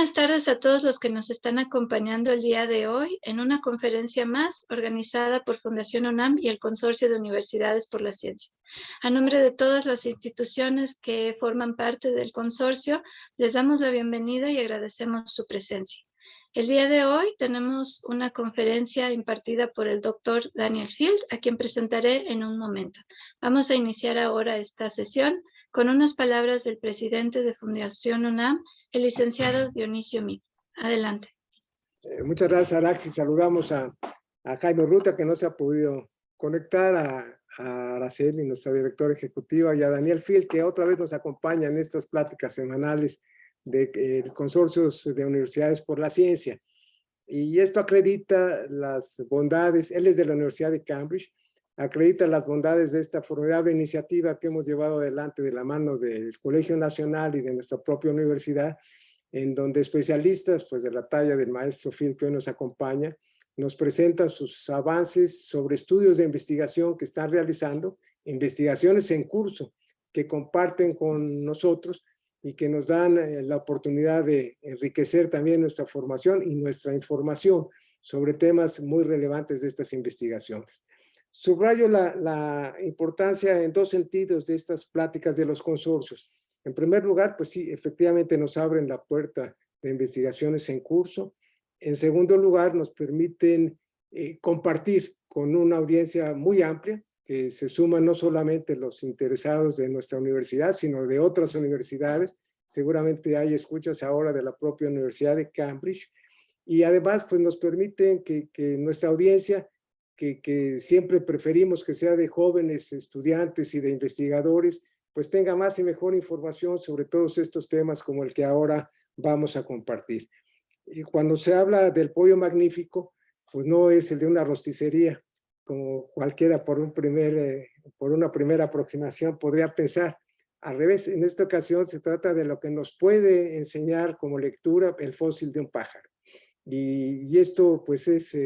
Buenas tardes a todos los que nos están acompañando el día de hoy en una conferencia más organizada por Fundación UNAM y el Consorcio de Universidades por la Ciencia. A nombre de todas las instituciones que forman parte del consorcio, les damos la bienvenida y agradecemos su presencia. El día de hoy tenemos una conferencia impartida por el doctor Daniel Field, a quien presentaré en un momento. Vamos a iniciar ahora esta sesión con unas palabras del presidente de Fundación UNAM, el licenciado Dionisio Meade. Adelante. Muchas gracias, Araxi. Saludamos a Jaime Urrutia, que no se ha podido conectar, a Araxi, nuestra directora ejecutiva, y a Daniel Field, que otra vez nos acompaña en estas pláticas semanales del Consorcio de Universidades por la Ciencia. Y esto acredita las bondades, él es de la Universidad de Cambridge, acredita las bondades de esta formidable iniciativa que hemos llevado adelante de la mano del Colegio Nacional y de nuestra propia universidad, en donde especialistas pues, de la talla del maestro Phil, que hoy nos acompaña, nos presentan sus avances sobre estudios de investigación que están realizando, investigaciones en curso que comparten con nosotros y que nos dan la oportunidad de enriquecer también nuestra formación y nuestra información sobre temas muy relevantes de estas investigaciones. Subrayo la importancia en dos sentidos de estas pláticas de los consorcios. En primer lugar, pues sí, efectivamente nos abren la puerta de investigaciones en curso. En segundo lugar, nos permiten compartir con una audiencia muy amplia, que se suman no solamente los interesados de nuestra universidad, sino de otras universidades. Seguramente hay escuchas ahora de la propia Universidad de Cambridge. Y además, pues nos permiten que nuestra audiencia, que siempre preferimos que sea de jóvenes estudiantes y de investigadores, pues tenga más y mejor información sobre todos estos temas como el que ahora vamos a compartir. Y cuando se habla del pollo magnífico, pues no es el de una rosticería, como cualquiera por una primera aproximación podría pensar. Al revés, en esta ocasión se trata de lo que nos puede enseñar como lectura el fósil de un pájaro. Y esto pues es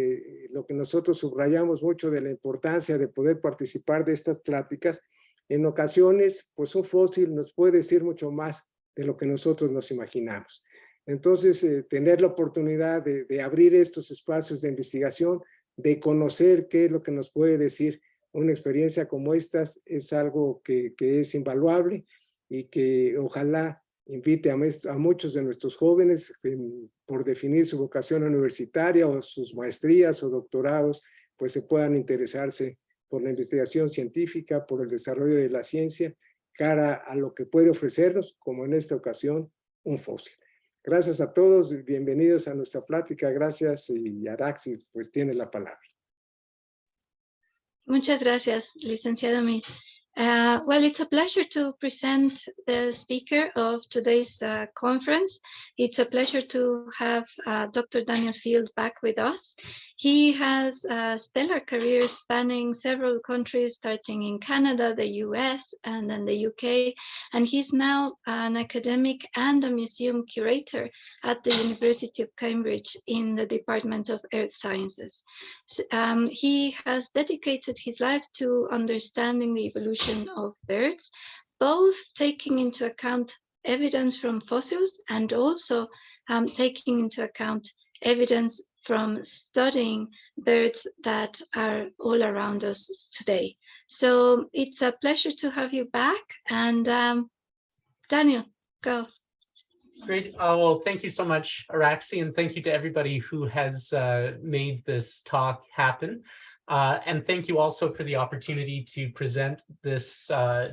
lo que nosotros subrayamos mucho de la importancia de poder participar de estas pláticas. En ocasiones, pues un fósil nos puede decir mucho más de lo que nosotros nos imaginamos. Entonces, tener la oportunidad de abrir estos espacios de investigación, de conocer qué es lo que nos puede decir una experiencia como estas, es algo que es invaluable y que ojalá invite a muchos de nuestros jóvenes por definir su vocación universitaria o sus maestrías o doctorados, pues se puedan interesarse por la investigación científica, por el desarrollo de la ciencia, cara a lo que puede ofrecernos, como en esta ocasión, un fósil. Gracias a todos, bienvenidos a nuestra plática. Gracias, y Araxi pues tiene la palabra. Muchas gracias, licenciado Meade. Well, it's a pleasure to present the speaker of today's conference. It's a pleasure to have Dr. Daniel Field back with us. He has a stellar career spanning several countries, starting in Canada, the US, and then the UK. And he's now an academic and a museum curator at the University of Cambridge in the Department of Earth Sciences. He has dedicated his life to understanding the evolution of birds, both taking into account evidence from fossils and also taking into account evidence from studying birds that are all around us today. So it's a pleasure to have you back. And Daniel, go. Great. Well, thank you so much, Araxi, and thank you to everybody who has made this talk happen. And thank you also for the opportunity to present this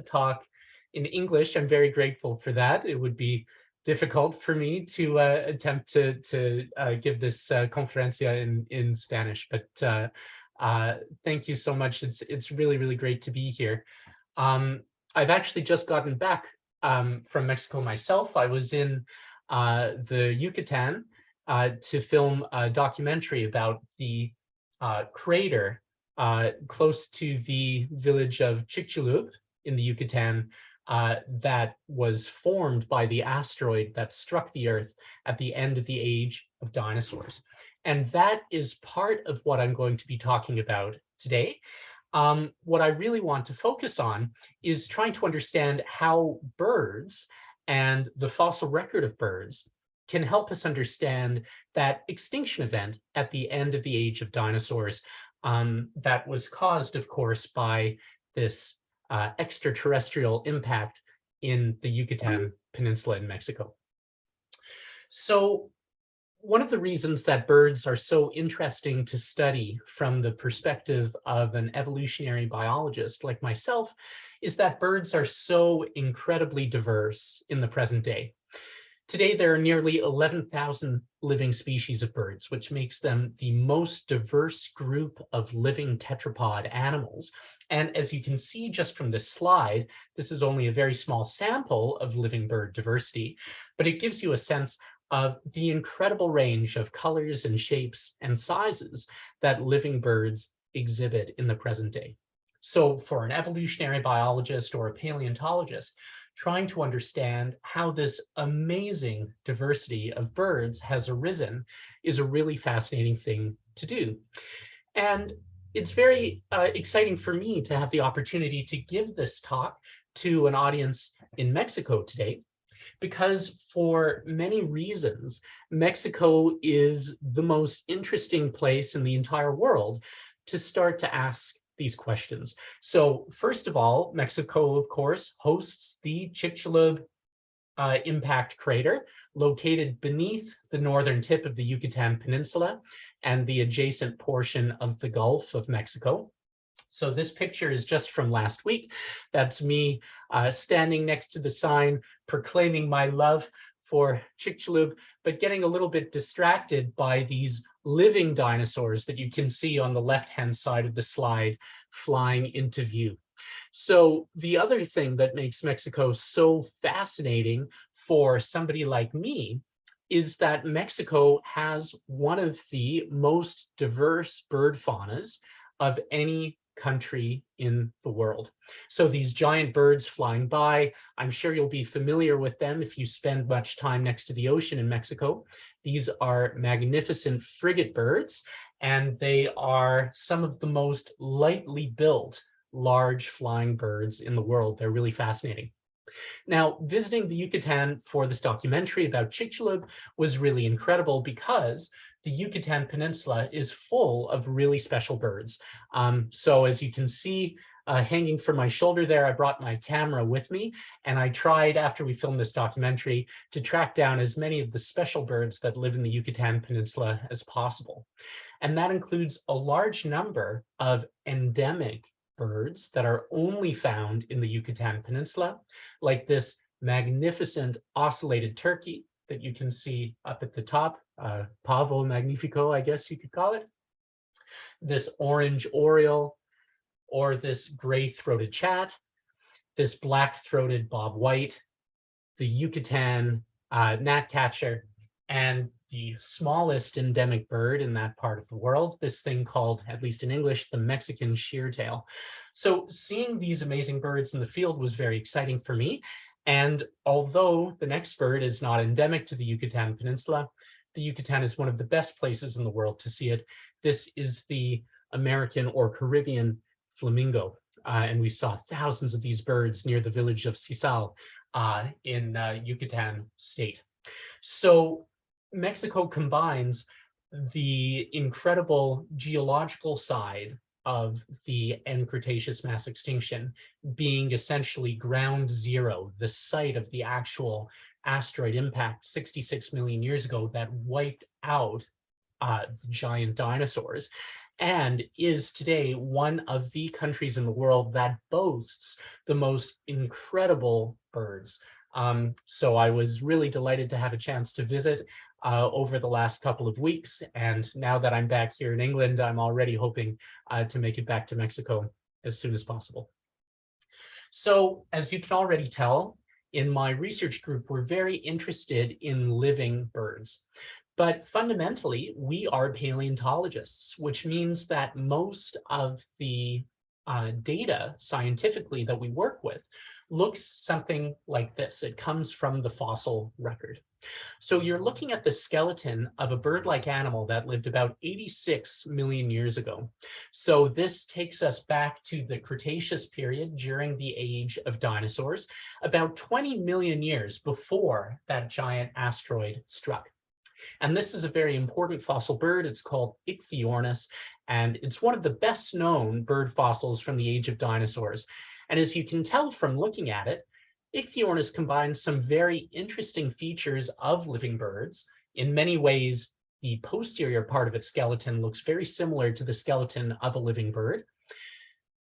talk in English. I'm very grateful for that. It would be difficult for me to attempt to give this conferencia in Spanish, but thank you so much. It's really, really great to be here. I've actually just gotten back from Mexico myself. I was in the Yucatan to film a documentary about the crater close to the village of Chichalob in the Yucatan that was formed by the asteroid that struck the Earth at the end of the age of dinosaurs. And that is part of what I'm going to be talking about today. What I really want to focus on is trying to understand how birds and the fossil record of birds can help us understand that extinction event at the end of the age of dinosaurs that was caused, of course, by this extraterrestrial impact in the Yucatan Peninsula in Mexico. So one of the reasons that birds are so interesting to study from the perspective of an evolutionary biologist like myself is that birds are so incredibly diverse in the present day. Today, there are nearly 11,000 living species of birds, which makes them the most diverse group of living tetrapod animals. And as you can see just from this slide, this is only a very small sample of living bird diversity, but it gives you a sense of the incredible range of colors and shapes and sizes that living birds exhibit in the present day. So for an evolutionary biologist or a paleontologist, trying to understand how this amazing diversity of birds has arisen is a really fascinating thing to do. And it's very exciting for me to have the opportunity to give this talk to an audience in Mexico today, because for many reasons, Mexico is the most interesting place in the entire world to start to ask these questions. So first of all, Mexico, of course, hosts the Chichalob impact crater located beneath the northern tip of the Yucatan Peninsula and the adjacent portion of the Gulf of Mexico. So this picture is just from last week. That's me standing next to the sign proclaiming my love for Chichalob, but getting a little bit distracted by these living dinosaurs that you can see on the left-hand side of the slide flying into view. So the other thing that makes Mexico so fascinating for somebody like me is that Mexico has one of the most diverse bird faunas of any country in the world. So these giant birds flying by, I'm sure you'll be familiar with them if you spend much time next to the ocean in Mexico. These are magnificent frigate birds, and they are some of the most lightly built large flying birds in the world. They're really fascinating. Now, visiting the Yucatan for this documentary about Chichalob was really incredible because the Yucatan Peninsula is full of really special birds. So as you can see, hanging from my shoulder there, I brought my camera with me, and I tried, after we filmed this documentary, to track down as many of the special birds that live in the Yucatan Peninsula as possible. And that includes a large number of endemic birds that are only found in the Yucatan Peninsula, like this magnificent ocellated turkey that you can see up at the top, pavo magnífico, I guess you could call it, this orange oriole, or this gray-throated chat, this black-throated bobwhite, the Yucatan gnatcatcher, and the smallest endemic bird in that part of the world, this thing called, at least in English, the Mexican sheartail. So seeing these amazing birds in the field was very exciting for me. And although the next bird is not endemic to the Yucatan Peninsula, the Yucatan is one of the best places in the world to see it. This is the American or Caribbean flamingo. And we saw thousands of these birds near the village of Sisal in Yucatan state. So Mexico combines the incredible geological side of the end-Cretaceous mass extinction being essentially ground zero, the site of the actual asteroid impact 66 million years ago that wiped out the giant dinosaurs, and is today one of the countries in the world that boasts the most incredible birds. So I was really delighted to have a chance to visit over the last couple of weeks. And now that I'm back here in England, I'm already hoping to make it back to Mexico as soon as possible. So as you can already tell, in my research group, we're very interested in living birds. But fundamentally, we are paleontologists, which means that most of the data scientifically that we work with looks something like this. It comes from the fossil record. So you're looking at the skeleton of a bird-like animal that lived about 86 million years ago. So this takes us back to the Cretaceous period during the age of dinosaurs, about 20 million years before that giant asteroid struck. And this is a very important fossil bird. It's called Ichthyornis, and it's one of the best known bird fossils from the age of dinosaurs. And as you can tell from looking at it, Ichthyornis combines some very interesting features of living birds. In many ways, the posterior part of its skeleton looks very similar to the skeleton of a living bird,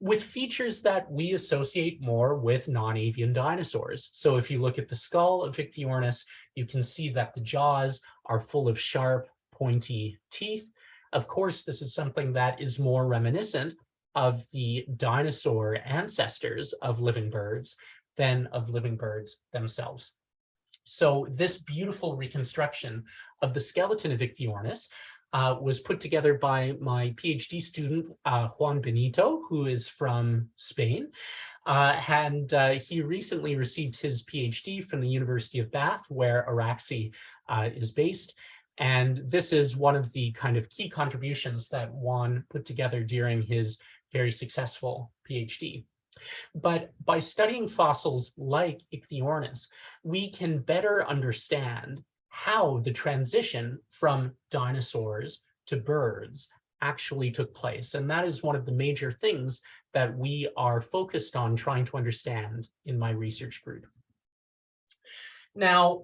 with features that we associate more with non-avian dinosaurs. So if you look at the skull of Ichthyornis, you can see that the jaws are full of sharp, pointy teeth. Of course, this is something that is more reminiscent of the dinosaur ancestors of living birds than of living birds themselves. So this beautiful reconstruction of the skeleton of Ichthyornis was put together by my PhD student, Juan Benito, who is from Spain. He recently received his PhD from the University of Bath, where Araxi is based. And this is one of the kind of key contributions that Juan put together during his very successful PhD. But by studying fossils like Ichthyornis, we can better understand how the transition from dinosaurs to birds actually took place. And that is one of the major things that we are focused on trying to understand in my research group. Now,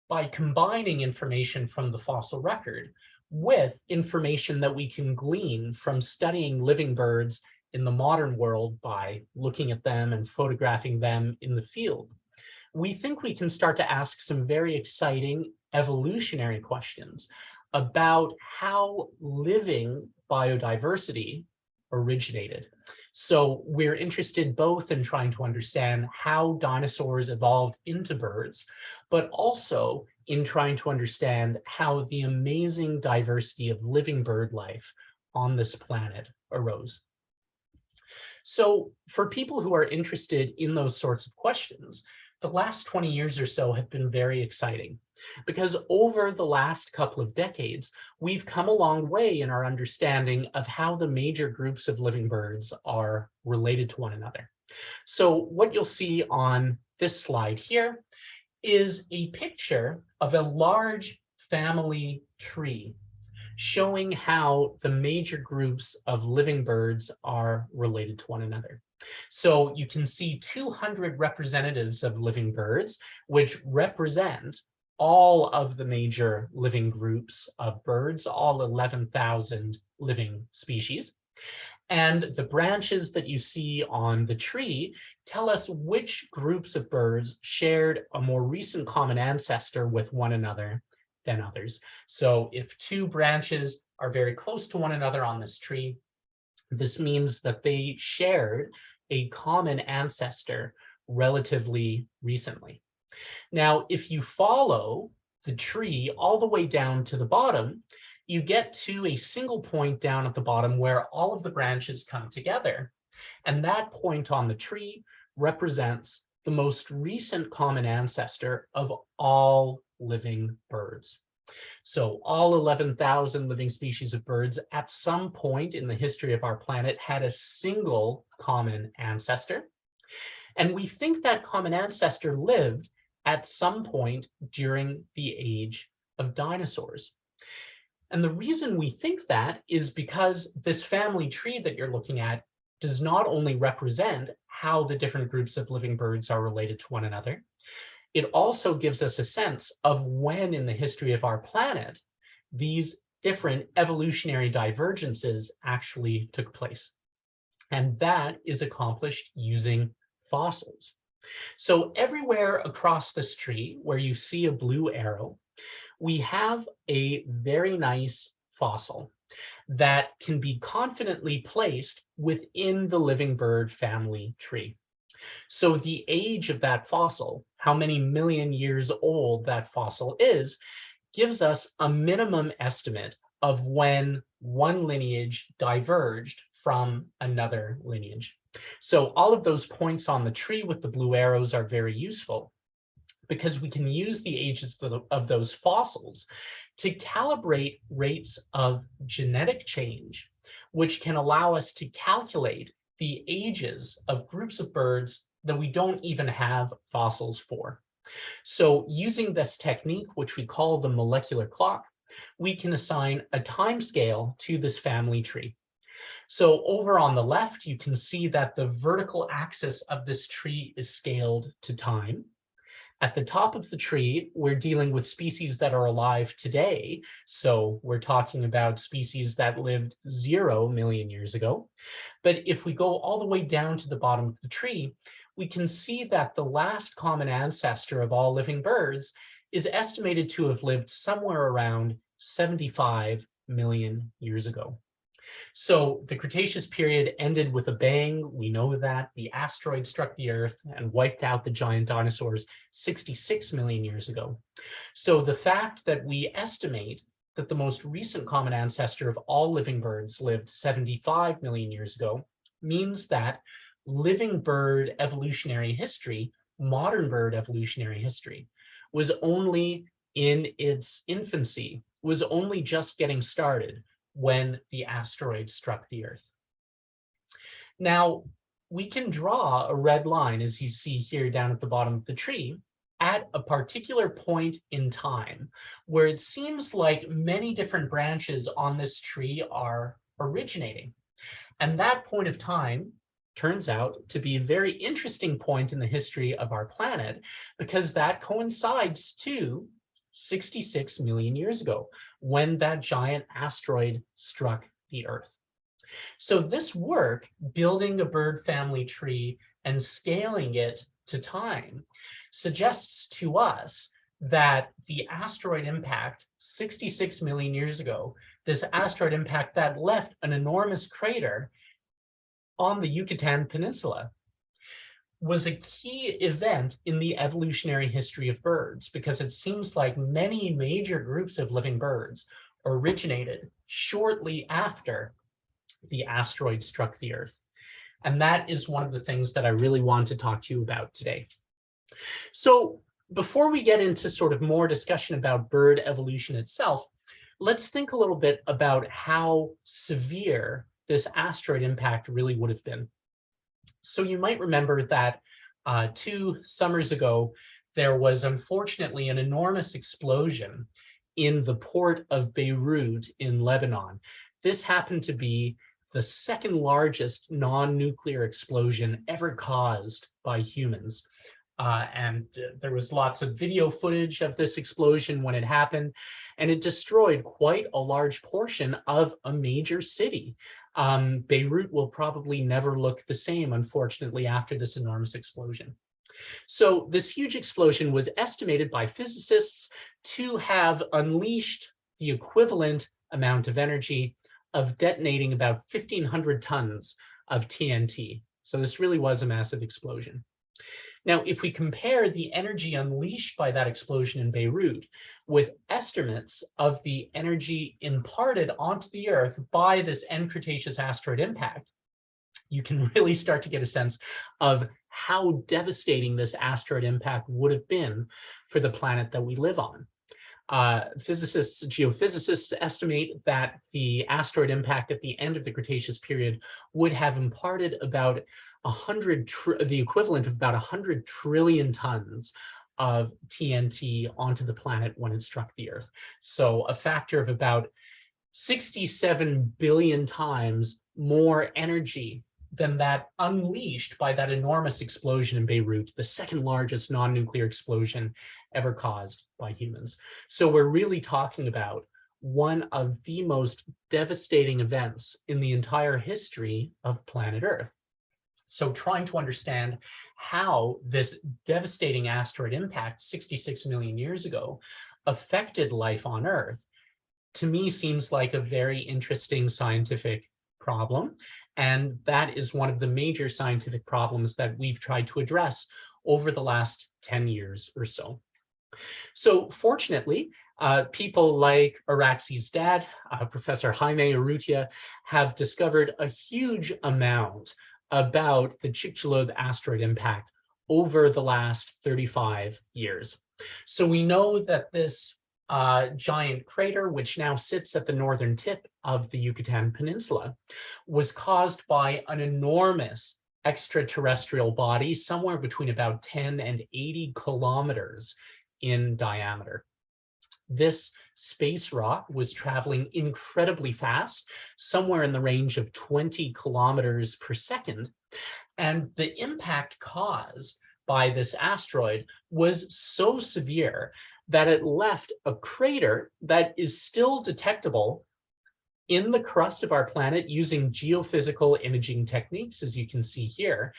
by combining information from the fossil record with information that we can glean from studying living birds in the modern world by looking at them and photographing them in the field, we think we can start to ask some very exciting evolutionary questions about how living biodiversity originated. So we're interested both in trying to understand how dinosaurs evolved into birds, but also in trying to understand how the amazing diversity of living bird life on this planet arose. So for people who are interested in those sorts of questions, the last 20 years or so have been very exciting, because over the last couple of decades, we've come a long way in our understanding of how the major groups of living birds are related to one another. So what you'll see on this slide here is a picture of a large family tree showing how the major groups of living birds are related to one another. So you can see 200 representatives of living birds, which represent all of the major living groups of birds, all 11,000 living species. And the branches that you see on the tree tell us which groups of birds shared a more recent common ancestor with one another than others. So if two branches are very close to one another on this tree, this means that they shared a common ancestor relatively recently. Now, if you follow the tree all the way down to the bottom, you get to a single point down at the bottom where all of the branches come together. And that point on the tree represents the most recent common ancestor of all living birds. So all 11,000 living species of birds at some point in the history of our planet had a single common ancestor. And we think that common ancestor lived at some point during the age of dinosaurs. And the reason we think that is because this family tree that you're looking at does not only represent how the different groups of living birds are related to one another, it also gives us a sense of when in the history of our planet these different evolutionary divergences actually took place. And that is accomplished using fossils. So everywhere across this tree where you see a blue arrow, we have a very nice fossil that can be confidently placed within the living bird family tree. So the age of that fossil, how many million years old that fossil is, gives us a minimum estimate of when one lineage diverged from another lineage. So all of those points on the tree with the blue arrows are very useful, because we can use the ages of those fossils to calibrate rates of genetic change, which can allow us to calculate the ages of groups of birds that we don't even have fossils for. So using this technique, which we call the molecular clock, we can assign a time scale to this family tree. So over on the left, you can see that the vertical axis of this tree is scaled to time. At the top of the tree, we're dealing with species that are alive today. So we're talking about species that lived 0 million years ago. But if we go all the way down to the bottom of the tree, we can see that the last common ancestor of all living birds is estimated to have lived somewhere around 75 million years ago. So the Cretaceous period ended with a bang. We know that the asteroid struck the Earth and wiped out the giant dinosaurs 66 million years ago. So the fact that we estimate that the most recent common ancestor of all living birds lived 75 million years ago means that living bird evolutionary history, modern bird evolutionary history, was only in its infancy, was only just getting started when the asteroid struck the Earth. Now, we can draw a red line, as you see here down at the bottom of the tree, at a particular point in time where it seems like many different branches on this tree are originating. And that point of time turns out to be a very interesting point in the history of our planet, because that coincides to 66 million years ago, when that giant asteroid struck the Earth. So this work, building a bird family tree and scaling it to time, suggests to us that the asteroid impact 66 million years ago, this asteroid impact that left an enormous crater on the Yucatan Peninsula, was a key event in the evolutionary history of birds, because it seems like many major groups of living birds originated shortly after the asteroid struck the Earth. And that is one of the things that I really want to talk to you about today. So before we get into sort of more discussion about bird evolution itself, let's think a little bit about how severe this asteroid impact really would have been. So you might remember that 2 summers ago, there was unfortunately an enormous explosion in the port of Beirut in Lebanon. This happened to be the second largest non-nuclear explosion ever caused by humans. And there was lots of video footage of this explosion when it happened, and it destroyed quite a large portion of a major city. Beirut will probably never look the same, unfortunately, after this enormous explosion. So this huge explosion was estimated by physicists to have unleashed the equivalent amount of energy of detonating about 1,500 tons of TNT. So this really was a massive explosion. Now, if we compare the energy unleashed by that explosion in Beirut with estimates of the energy imparted onto the Earth by this end-Cretaceous asteroid impact, you can really start to get a sense of how devastating this asteroid impact would have been for the planet that we live on. Physicists, geophysicists estimate that the asteroid impact at the end of the Cretaceous period would have imparted about the equivalent of about 100 trillion tons of TNT onto the planet when it struck the Earth. So a factor of about 67 billion times more energy than that unleashed by that enormous explosion in Beirut, the second largest non-nuclear explosion ever caused by humans. So we're really talking about one of the most devastating events in the entire history of planet Earth. So trying to understand how this devastating asteroid impact 66 million years ago affected life on Earth, to me seems like a very interesting scientific problem. And that is one of the major scientific problems that we've tried to address over the last 10 years or so. So fortunately, people like Araxi's dad, Professor Jaime Urrutia, have discovered a huge amount about the Chichalob asteroid impact over the last 35 years. So we know that this giant crater, which now sits at the northern tip of the Yucatan Peninsula, was caused by an enormous extraterrestrial body, somewhere between about 10 and 80 kilometers in diameter. This space rock was traveling incredibly fast, somewhere in the range of 20 kilometers per second, and the impact caused by this asteroid was so severe that it left a crater that is still detectable in the crust of our planet using geophysical imaging techniques, as you can see here.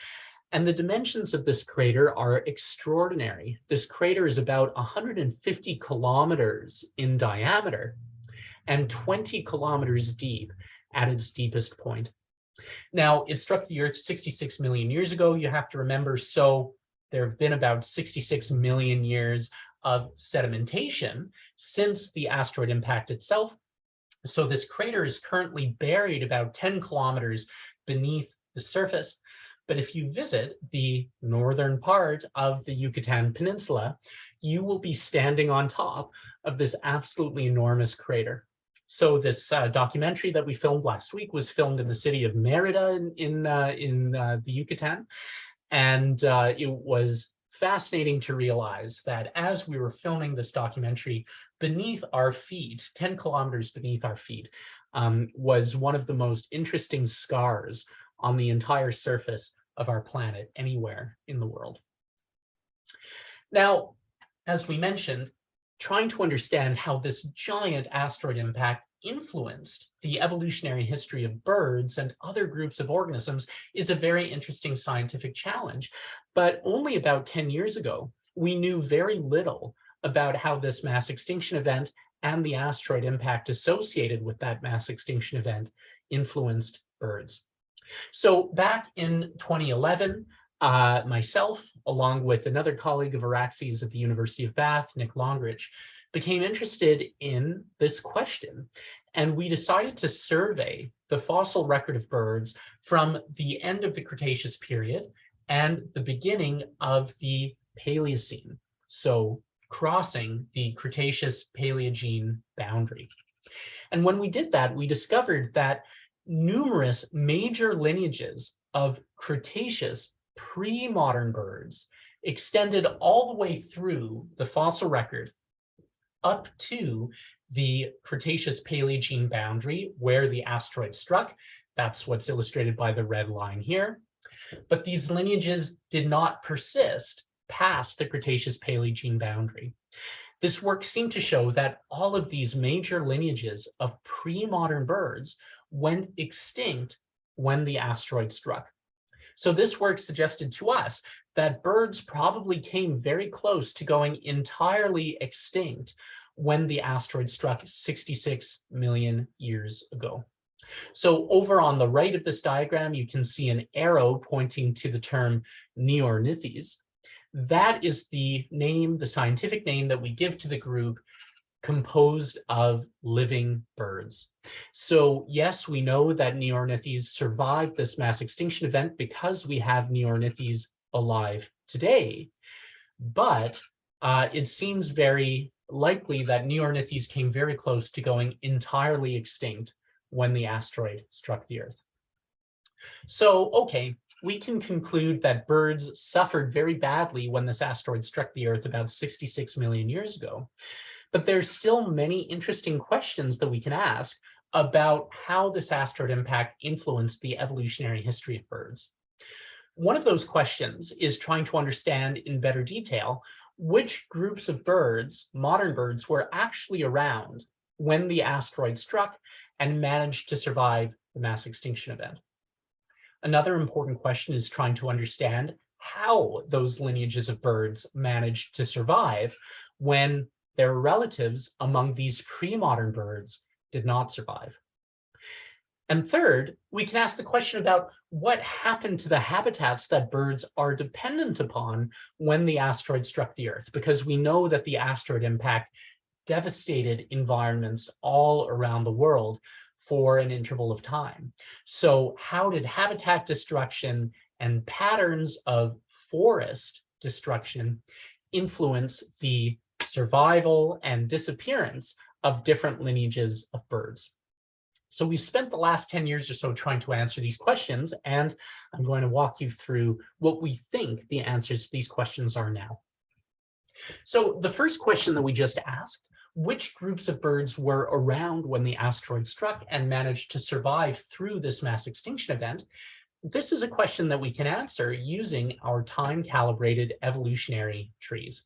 And the dimensions of this crater are extraordinary. This crater is about 150 kilometers in diameter and 20 kilometers deep at its deepest point. Now, it struck the Earth 66 million years ago, you have to remember, so there have been about 66 million years of sedimentation since the asteroid impact itself. So this crater is currently buried about 10 kilometers beneath the surface. But if you visit the northern part of the Yucatan Peninsula, you will be standing on top of this absolutely enormous crater. So this documentary that we filmed last week was filmed in the city of Merida in the Yucatan. And it was fascinating to realize that as we were filming this documentary, beneath our feet, 10 kilometers beneath our feet, was one of the most interesting scars on the entire surface of our planet anywhere in the world. Now, as we mentioned, trying to understand how this giant asteroid impact influenced the evolutionary history of birds and other groups of organisms is a very interesting scientific challenge. But only about 10 years ago, we knew very little about how this mass extinction event and the asteroid impact associated with that mass extinction event influenced birds. So back in 2011, myself, along with another colleague of Araxi's at the University of Bath, Nick Longridge, became interested in this question. And we decided to survey the fossil record of birds from the end of the Cretaceous period and the beginning of the Paleocene, so crossing the Cretaceous-Paleogene boundary. And when we did that, we discovered that numerous major lineages of Cretaceous pre-modern birds extended all the way through the fossil record up to the Cretaceous-Paleogene boundary where the asteroid struck. That's what's illustrated by the red line here. But these lineages did not persist past the Cretaceous-Paleogene boundary. This work seemed to show that all of these major lineages of pre-modern birds went extinct when the asteroid struck. So this work suggested to us that birds probably came very close to going entirely extinct when the asteroid struck 66 million years ago. So over on the right of this diagram, you can see an arrow pointing to the term Neornithes. That is the name, the scientific name that we give to the group composed of living birds. So yes, we know that Neornithes survived this mass extinction event because we have Neornithes alive today. But it seems very likely that Neornithes came very close to going entirely extinct when the asteroid struck the Earth. So, okay, we can conclude that birds suffered very badly when this asteroid struck the Earth about 66 million years ago. But there's still many interesting questions that we can ask about how this asteroid impact influenced the evolutionary history of birds. One of those questions is trying to understand in better detail which groups of birds, modern birds, were actually around when the asteroid struck and managed to survive the mass extinction event. Another important question is trying to understand how those lineages of birds managed to survive when their relatives among these pre-modern birds did not survive. And third, we can ask the question about what happened to the habitats that birds are dependent upon when the asteroid struck the Earth, because we know that the asteroid impact devastated environments all around the world for an interval of time. So how did habitat destruction and patterns of forest destruction influence the survival and disappearance of different lineages of birds. So we've spent the last 10 years or so trying to answer these questions, and I'm going to walk you through what we think the answers to these questions are now. So the first question that we just asked, which groups of birds were around when the asteroid struck and managed to survive through this mass extinction event? This is a question that we can answer using our time-calibrated evolutionary trees.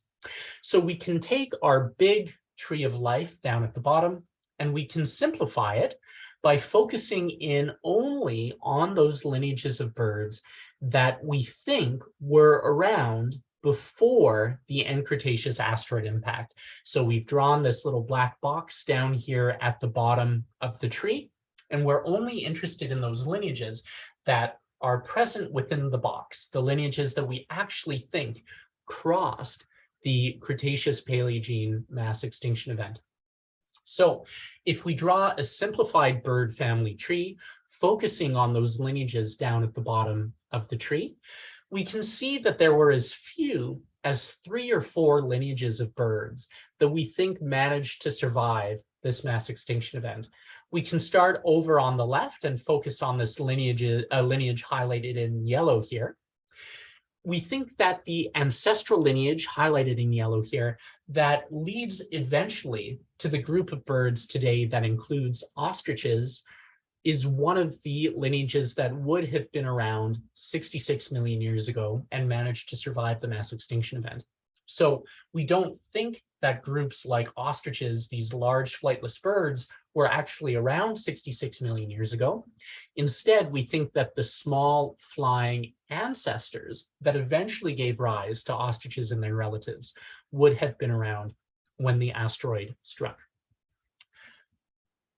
So we can take our big tree of life down at the bottom, and we can simplify it by focusing in only on those lineages of birds that we think were around before the end-Cretaceous asteroid impact. So we've drawn this little black box down here at the bottom of the tree, and we're only interested in those lineages that are present within the box, the lineages that we actually think crossed the Cretaceous-Paleogene mass extinction event. So if we draw a simplified bird family tree, focusing on those lineages down at the bottom of the tree, we can see that there were as few as 3 or 4 lineages of birds that we think managed to survive this mass extinction event. We can start over on the left and focus on this lineage highlighted in yellow here. We think that the ancestral lineage highlighted in yellow here that leads eventually to the group of birds today that includes ostriches is one of the lineages that would have been around 66 million years ago and managed to survive the mass extinction event. So we don't think that groups like ostriches, these large flightless birds, were actually around 66 million years ago. Instead, we think that the small flying ancestors that eventually gave rise to ostriches and their relatives would have been around when the asteroid struck.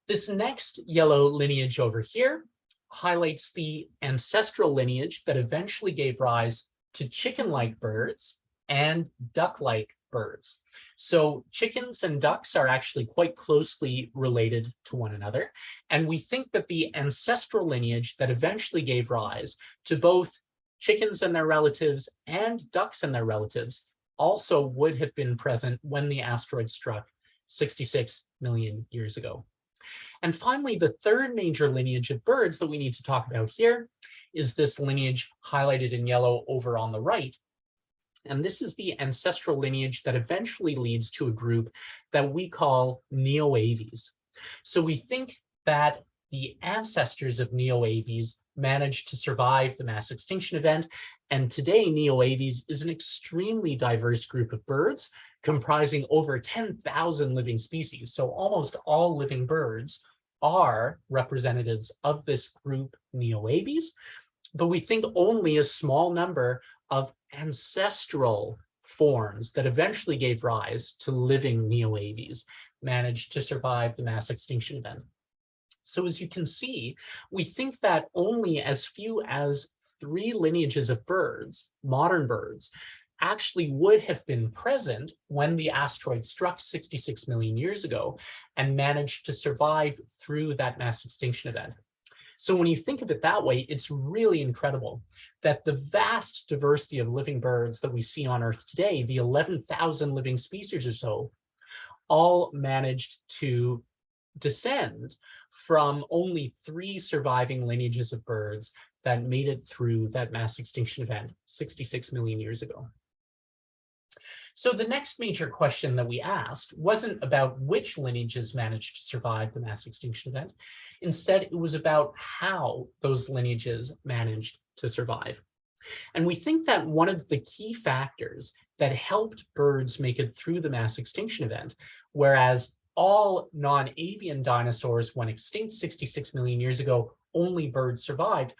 This next yellow lineage over here highlights the ancestral lineage that eventually gave rise to chicken-like birds and duck-like birds. So chickens and ducks are actually quite closely related to one another. And we think that the ancestral lineage that eventually gave rise to both chickens and their relatives and ducks and their relatives also would have been present when the asteroid struck 66 million years ago. And finally, the third major lineage of birds that we need to talk about here is this lineage highlighted in yellow over on the right. And this is the ancestral lineage that eventually leads to a group that we call Neo-Aves. So we think that the ancestors of Neo-Aves managed to survive the mass extinction event. And today, Neo-Aves is an extremely diverse group of birds comprising over 10,000 living species. So almost all living birds are representatives of this group Neo-Aves, but we think only a small number of ancestral forms that eventually gave rise to living Neo-Aves managed to survive the mass extinction event. So as you can see, we think that only as few as 3 lineages of birds, modern birds, actually would have been present when the asteroid struck 66 million years ago and managed to survive through that mass extinction event. So when you think of it that way, it's really incredible that the vast diversity of living birds that we see on Earth today, the 11,000 living species or so, all managed to descend from only 3 surviving lineages of birds that made it through that mass extinction event 66 million years ago. So the next major question that we asked wasn't about which lineages managed to survive the mass extinction event. Instead, it was about how those lineages managed to survive. And we think that one of the key factors that helped birds make it through the mass extinction event, whereas all non-avian dinosaurs went extinct 66 million years ago, only birds survived,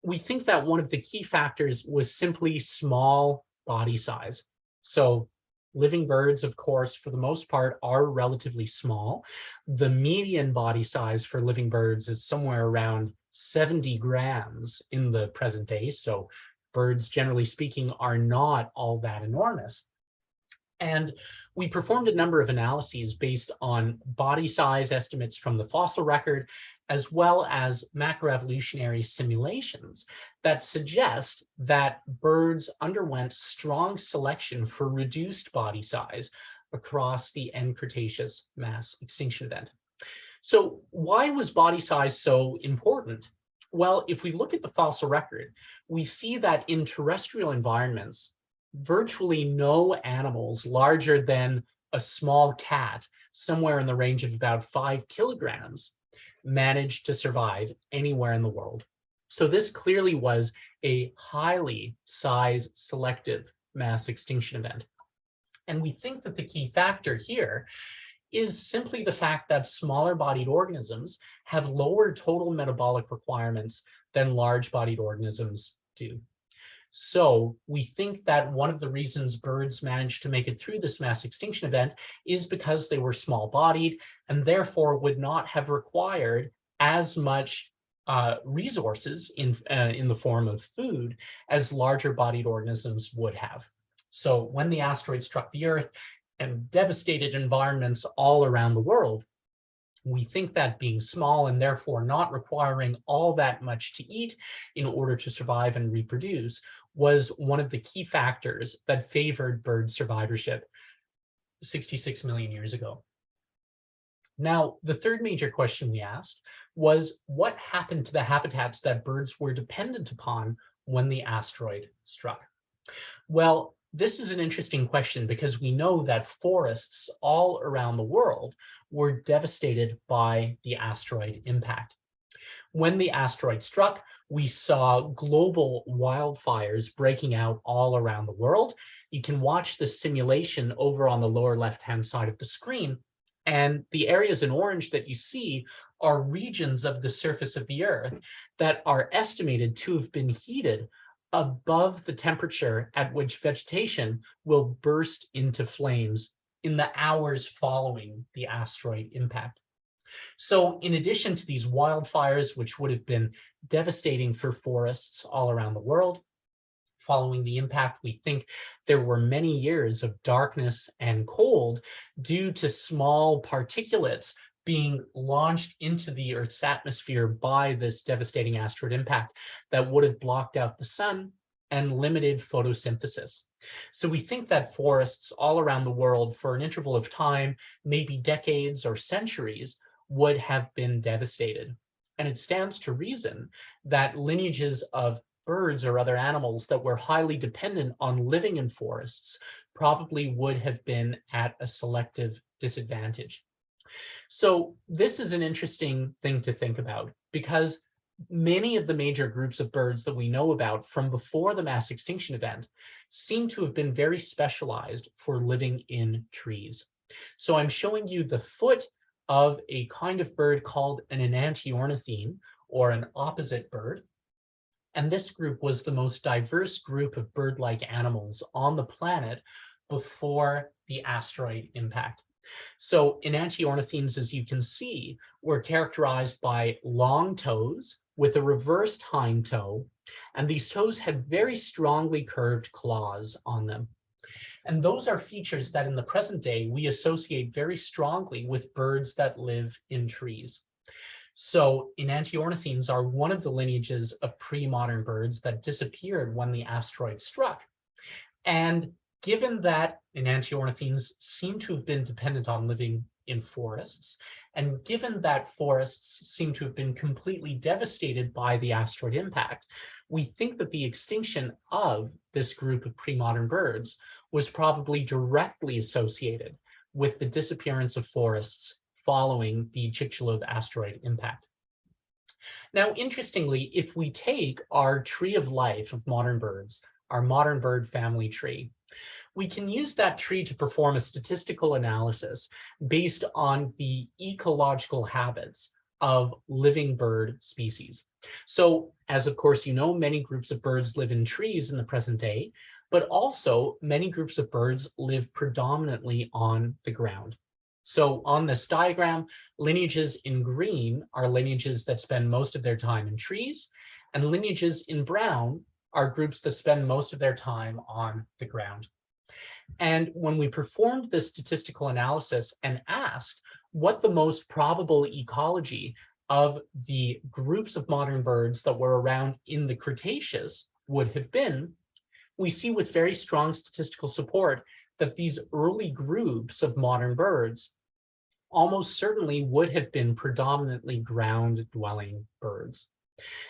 we think that one of the key factors was simply small body size. So living birds, of course, for the most part, are relatively small. The median body size for living birds is somewhere around 70 grams in the present day. So birds, generally speaking, are not all that enormous. And we performed a number of analyses based on body size estimates from the fossil record, as well as macroevolutionary simulations that suggest that birds underwent strong selection for reduced body size across the end-Cretaceous mass extinction event. So why was body size so important? Well, if we look at the fossil record, we see that in terrestrial environments, virtually no animals larger than a small cat, somewhere in the range of about 5 kilograms, managed to survive anywhere in the world. So this clearly was a highly size selective mass extinction event. And we think that the key factor here is simply the fact that smaller bodied organisms have lower total metabolic requirements than large bodied organisms do. So we think that one of the reasons birds managed to make it through this mass extinction event is because they were small bodied and therefore would not have required as much resources in the form of food as larger bodied organisms would have. So when the asteroid struck the Earth and devastated environments all around the world, we think that being small and therefore not requiring all that much to eat in order to survive and reproduce was one of the key factors that favored bird survivorship 66 million years ago. Now, the third major question we asked was what happened to the habitats that birds were dependent upon when the asteroid struck? Well, this is an interesting question because we know that forests all around the world were devastated by the asteroid impact. When the asteroid struck, we saw global wildfires breaking out all around the world. You can watch the simulation over on the lower left-hand side of the screen, and the areas in orange that you see are regions of the surface of the Earth that are estimated to have been heated above the temperature at which vegetation will burst into flames in the hours following the asteroid impact. So in addition to these wildfires, which would have been devastating for forests all around the world, following the impact, we think there were many years of darkness and cold due to small particulates being launched into the Earth's atmosphere by this devastating asteroid impact that would have blocked out the sun and limited photosynthesis. So we think that forests all around the world for an interval of time, maybe decades or centuries, would have been devastated. And it stands to reason that lineages of birds or other animals that were highly dependent on living in forests probably would have been at a selective disadvantage. So this is an interesting thing to think about because many of the major groups of birds that we know about from before the mass extinction event seem to have been very specialized for living in trees. So I'm showing you the foot of a kind of bird called an Enantiornathin, or an opposite bird. And this group was the most diverse group of bird-like animals on the planet before the asteroid impact. So Enantiornathins, as you can see, were characterized by long toes with a reversed hind toe, and these toes had very strongly curved claws on them. And those are features that in the present day we associate very strongly with birds that live in trees. So Enantiornathins are one of the lineages of pre-modern birds that disappeared when the asteroid struck. And given that Enantiornathins seem to have been dependent on living in forests, and given that forests seem to have been completely devastated by the asteroid impact, we think that the extinction of this group of pre-modern birds was probably directly associated with the disappearance of forests following the Chichalob asteroid impact. Now, interestingly, if we take our tree of life of modern birds, our modern bird family tree, we can use that tree to perform a statistical analysis based on the ecological habits of living bird species. So, as of course you know, many groups of birds live in trees in the present day, but also many groups of birds live predominantly on the ground. So on this diagram, lineages in green are lineages that spend most of their time in trees, and lineages in brown are groups that spend most of their time on the ground. And when we performed this statistical analysis and asked what the most probable ecology of the groups of modern birds that were around in the Cretaceous would have been, we see with very strong statistical support that these early groups of modern birds almost certainly would have been predominantly ground-dwelling birds.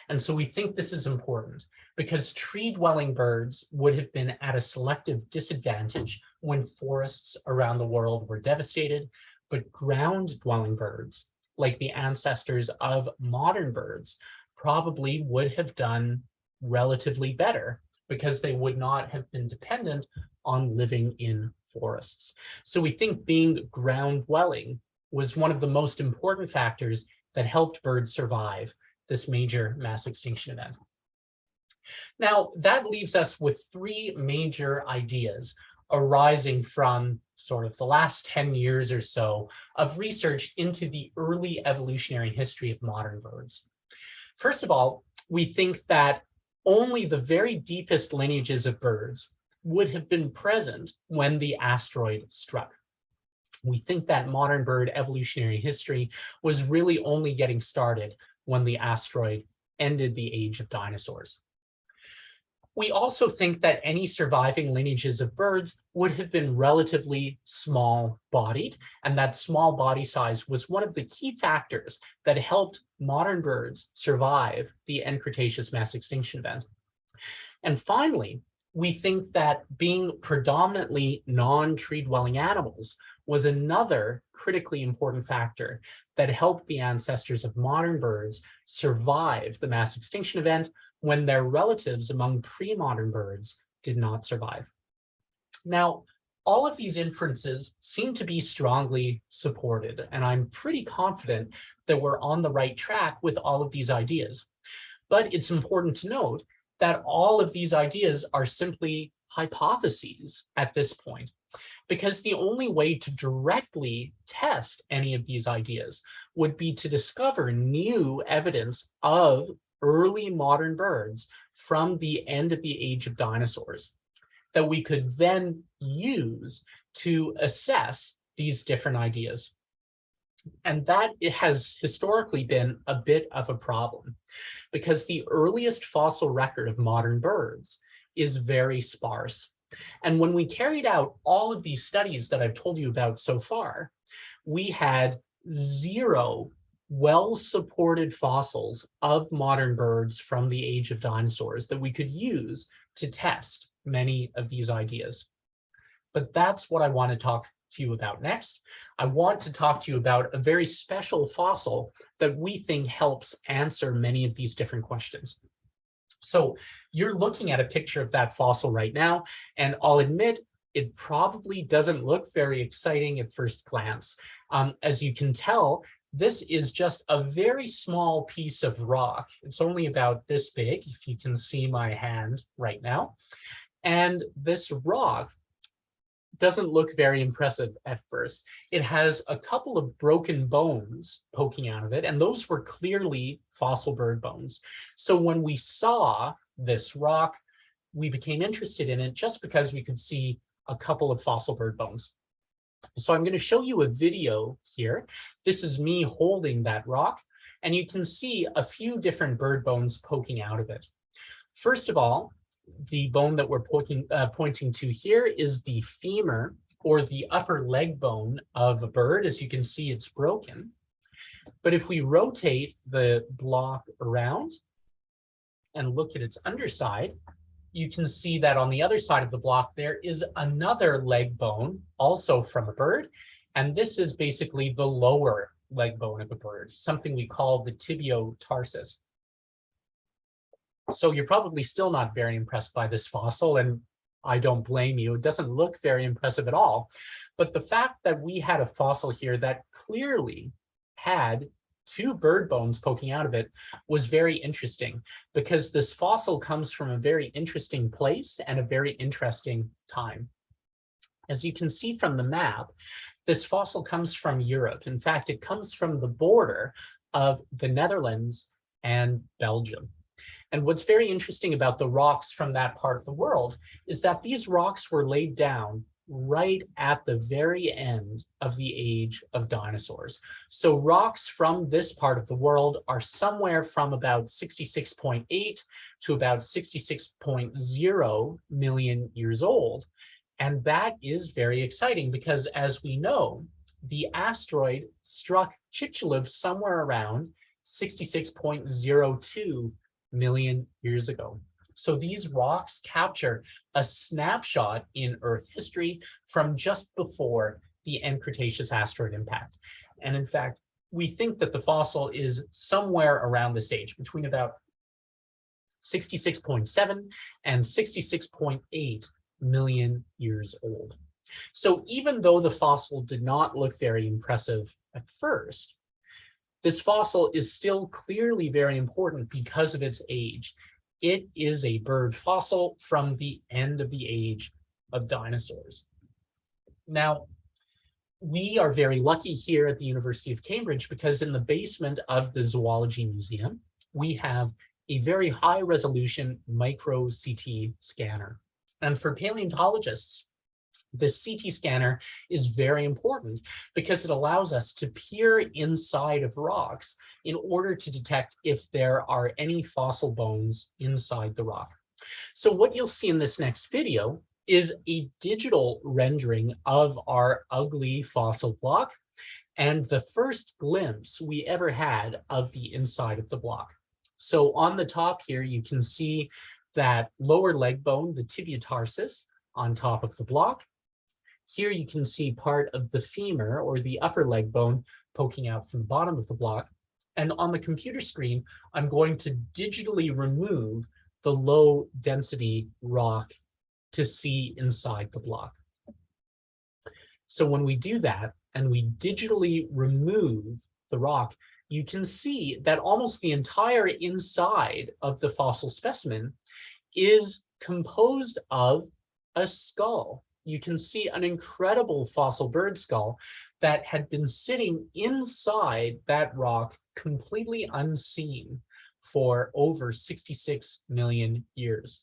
And so we think this is important because tree-dwelling birds would have been at a selective disadvantage when forests around the world were devastated, but ground-dwelling birds, like the ancestors of modern birds, probably would have done relatively better because they would not have been dependent on living in forests. So we think being ground-dwelling was one of the most important factors that helped birds survive this major mass extinction event. Now, that leaves us with three major ideas arising from sort of the last 10 years or so of research into the early evolutionary history of modern birds. First of all, we think that only the very deepest lineages of birds would have been present when the asteroid struck. We think that modern bird evolutionary history was really only getting started when the asteroid ended the age of dinosaurs. We also think that any surviving lineages of birds would have been relatively small-bodied, and that small body size was one of the key factors that helped modern birds survive the end Cretaceous mass extinction event. And finally, we think that being predominantly non-tree-dwelling animals was another critically important factor that helped the ancestors of modern birds survive the mass extinction event when their relatives among pre-modern birds did not survive. Now, all of these inferences seem to be strongly supported, and I'm pretty confident that we're on the right track with all of these ideas. But it's important to note that all of these ideas are simply hypotheses at this point, because the only way to directly test any of these ideas would be to discover new evidence of early modern birds from the end of the age of dinosaurs that we could then use to assess these different ideas. And that it has historically been a bit of a problem because the earliest fossil record of modern birds is very sparse. And when we carried out all of these studies that I've told you about so far, we had 0 well-supported fossils of modern birds from the age of dinosaurs that we could use to test many of these ideas. But that's what I want to talk to you about next. I want to talk to you about a very special fossil that we think helps answer many of these different questions. So you're looking at a picture of that fossil right now, and I'll admit it probably doesn't look very exciting at first glance. As you can tell, this is just a very small piece of rock. It's only about this big, if you can see my hand right now. And this rock doesn't look very impressive at first. It has a couple of broken bones poking out of it, and those were clearly fossil bird bones. So when we saw this rock, we became interested in it just because we could see a couple of fossil bird bones. So I'm going to show you a video here. This is me holding that rock, and you can see a few different bird bones poking out of it. First of all, the bone that we're pointing to here is the femur, or the upper leg bone of a bird. As you can see, it's broken. But if we rotate the block around and look at its underside, you can see that on the other side of the block, there is another leg bone, also from a bird. And this is basically the lower leg bone of a bird, something we call the tibiotarsus. So you're probably still not very impressed by this fossil, and I don't blame you. It doesn't look very impressive at all. But the fact that we had a fossil here that clearly had 2 bird bones poking out of it was very interesting, because this fossil comes from a very interesting place and a very interesting time. As you can see from the map, this fossil comes from Europe. In fact, it comes from the border of the Netherlands and Belgium. And what's very interesting about the rocks from that part of the world is that these rocks were laid down right at the very end of the age of dinosaurs. So rocks from this part of the world are somewhere from about 66.8 to about 66.0 million years old. And that is very exciting because, as we know, the asteroid struck Chichalob somewhere around 66.02 million years ago. So these rocks capture a snapshot in Earth history from just before the end-Cretaceous asteroid impact. And in fact, we think that the fossil is somewhere around this age, between about 66.7 and 66.8 million years old. So even though the fossil did not look very impressive at first, this fossil is still clearly very important because of its age. It is a bird fossil from the end of the age of dinosaurs. Now, we are very lucky here at the University of Cambridge because in the basement of the Zoology Museum, we have a very high resolution micro CT scanner. And for paleontologists, this CT scanner is very important because it allows us to peer inside of rocks in order to detect if there are any fossil bones inside the rock. So what you'll see in this next video is a digital rendering of our ugly fossil block and the first glimpse we ever had of the inside of the block. So on the top here, you can see that lower leg bone, the tibia tarsus, on top of the block. Here you can see part of the femur or the upper leg bone poking out from the bottom of the block. And on the computer screen, I'm going to digitally remove the low density rock to see inside the block. So when we do that and we digitally remove the rock, you can see that almost the entire inside of the fossil specimen is composed of a skull. You can see an incredible fossil bird skull that had been sitting inside that rock completely unseen for over 66 million years.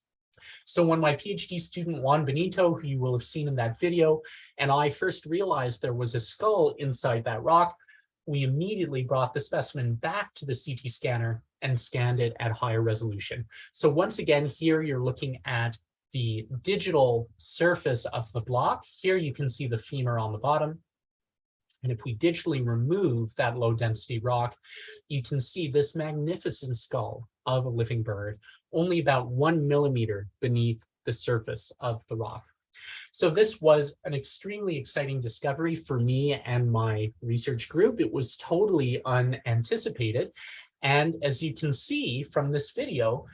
So when my PhD student Juan Benito, who you will have seen in that video, and I first realized there was a skull inside that rock, we immediately brought the specimen back to the CT scanner and scanned it at higher resolution. So once again, here you're looking at the digital surface of the block. Here you can see the femur on the bottom. And if we digitally remove that low density rock, you can see this magnificent skull of a living bird, only about 1 millimeter beneath the surface of the rock. So this was an extremely exciting discovery for me and my research group. It was totally unanticipated. And as you can see from this video,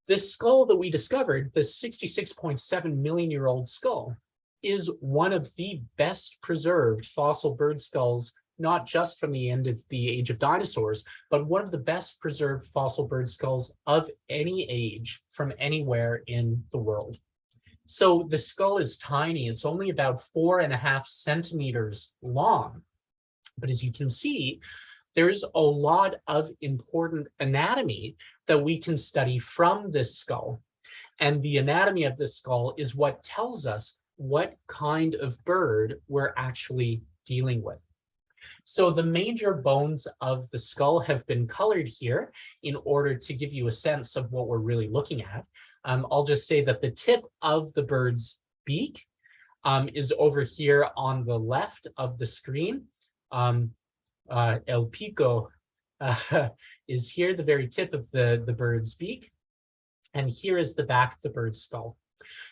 this skull that we discovered, the 66.7 million year old skull, is one of the best preserved fossil bird skulls, not just from the end of the age of dinosaurs, but one of the best preserved fossil bird skulls of any age from anywhere in the world. So the skull is tiny. It's only about 4.5 centimeters long. But as you can see, there's a lot of important anatomy that we can study from this skull. And the anatomy of this skull is what tells us what kind of bird we're actually dealing with. So the major bones of the skull have been colored here in order to give you a sense of what we're really looking at. I'll just say that the tip of the bird's beak is over here on the left of the screen. El pico is here, the very tip of the bird's beak. And here is the back of the bird's skull.